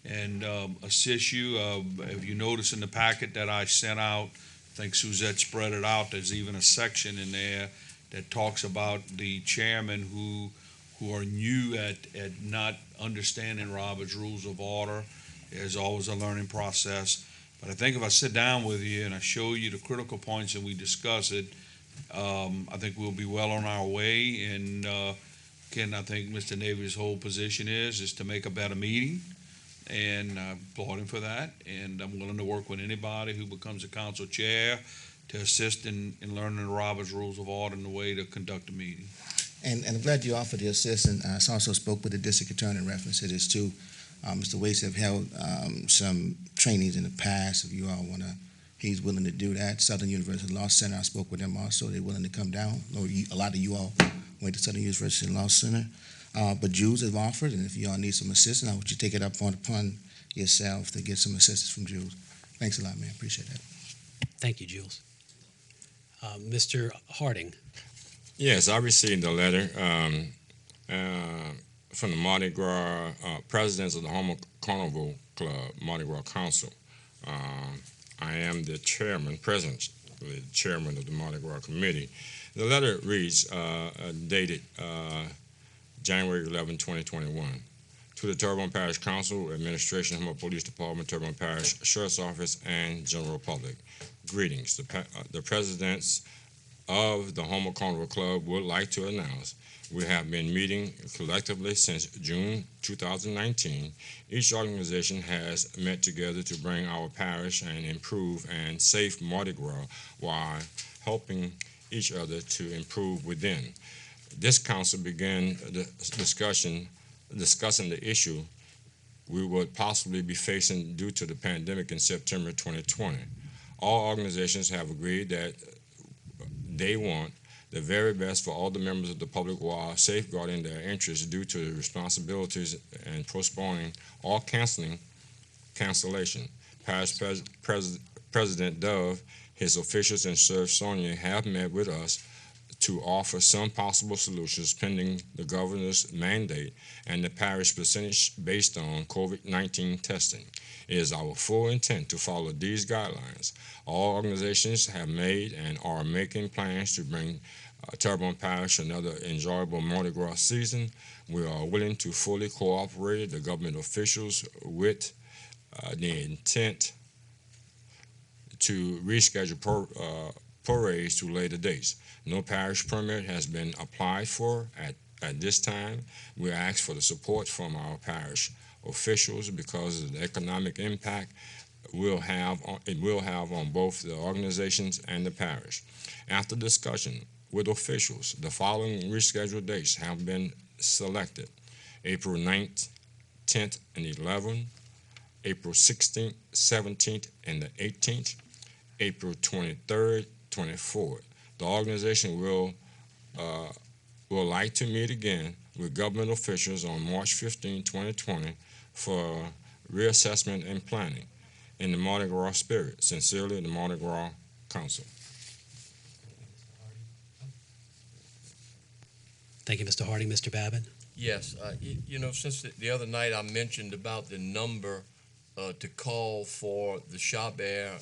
and assist you. If you notice in the packet that I sent out, I think Suzette spread it out, there's even a section in there that talks about the chairman who are new at not understanding Robert's Rules of Order. There's always a learning process. But I think if I sit down with you and I show you the critical points and we discuss it, I think we'll be well on our way. And Ken, I think Mr. Navy's whole position is to make a better meeting. And I applaud him for that. And I'm willing to work with anybody who becomes a council chair to assist in learning the Robert's Rules of Order and the way to conduct a meeting. And I'm glad you offered the assistance. I also spoke with the district attorney in reference to this too. Mr. Wace have held some trainings in the past. If you all want to, he's willing to do that. Southern University Law Center, I spoke with them also. They're willing to come down. A lot of you all went to Southern University Law Center. But Jules have offered, and if you all need some assistance, I want you to take it up upon yourself to get some assistance from Jules. Thanks a lot, man. Appreciate that. Thank you, Jules. Mr. Harding. Yes, I received a letter from the Mardi Gras presidents of the Homo Carnival Club, Mardi Gras Council. I am the chairman, the chairman of the Mardi Gras Committee. The letter reads, dated January 11, 2021. To the Terrebonne Parish Council, Administration, Homo Police Department, Terrebonne Parish Sheriff's Office, and general public. Greetings. The presidents of the Homo Carnival Club would like to announce we have been meeting collectively since June 2019. Each organization has met together to bring our parish and improve and safe Mardi Gras while helping each other to improve within. This council began the discussion discussing the issue we would possibly be facing due to the pandemic in September 2020. All organizations have agreed that they want the very best for all the members of the public while safeguarding their interests due to the responsibilities and postponing or cancellation. Parish President Dove, his officials, and Sheriff Sonia have met with us to offer some possible solutions pending the governor's mandate and the parish percentage based on COVID-19 testing. It is our full intent to follow these guidelines. All organizations have made and are making plans to bring Terrebonne Parish another enjoyable Mardi Gras season. We are willing to fully cooperate the government officials with the intent to reschedule parades to later dates. No parish permit has been applied for at this time. We ask for the support from our parish officials because of the economic impact it will have on both the organizations and the parish. After discussion with officials, the following rescheduled dates have been selected: April 9th, 10th, and 11th, April 16th, 17th, and the 18th, April 23rd, 24th. The organization will like to meet again with government officials on March 15, 2020 for reassessment and planning in the Mardi Gras spirit. Sincerely, the Mardi Gras Council. Thank you, Mr. Harding. Mr. Babin? Yes, since the other night I mentioned about the number to call for the Hebert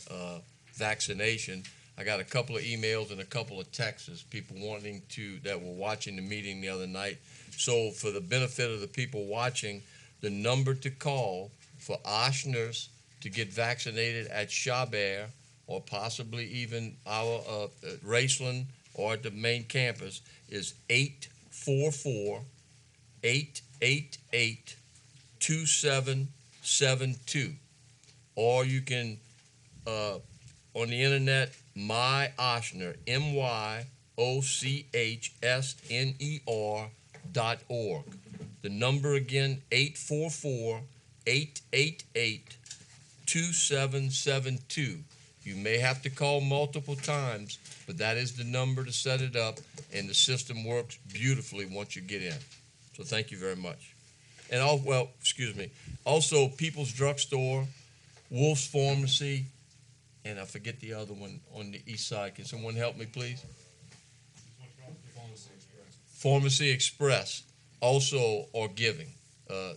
vaccination, I got a couple of emails and a couple of texts, people that were watching the meeting the other night. So for the benefit of the people watching, the number to call for Oshners to get vaccinated at Hebert or possibly even our Raceland or at the main campus is 844-888-2772. Or you can, on the internet, My Ochsner, MYOCHSNER.org. The number again, 844-888-2772. You may have to call multiple times, but that is the number to set it up, and the system works beautifully once you get in. So thank you very much. And also People's Drugstore, Wolf's Pharmacy, and I forget the other one on the east side. Can someone help me, please? Pharmacy Express also are giving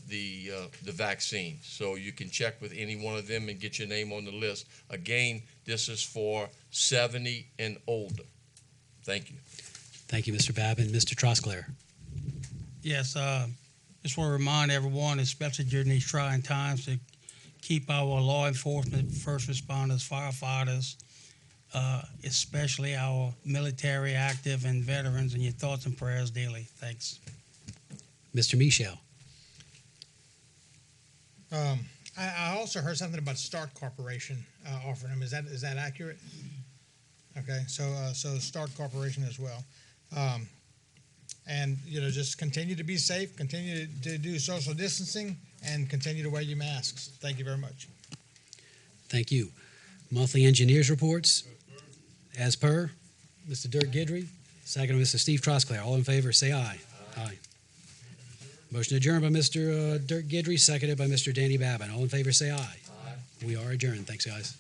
the vaccine. So you can check with any one of them and get your name on the list. Again, this is for 70 and older. Thank you. Thank you, Mr. Babin. Mr. Trosclair? Yes, just want to remind everyone, especially during these trying times, to keep our law enforcement, first responders, firefighters, especially our military, active, and veterans in your thoughts and prayers daily. Thanks. Mr. Michel? I also heard something about Start Corporation offering them. Is that accurate? Okay, so Start Corporation as well. And just continue to be safe, continue to do social distancing, and continue to wear your masks. Thank you very much. Thank you. Monthly engineers reports. As per, Mr. Dirk Guidry, second Mr. Steve Trosclair. All in favor, say aye. Aye. Motion adjourned by Mr. Dirk Guidry, seconded by Mr. Danny Babin. All in favor, say aye. Aye. We are adjourned. Thanks, guys.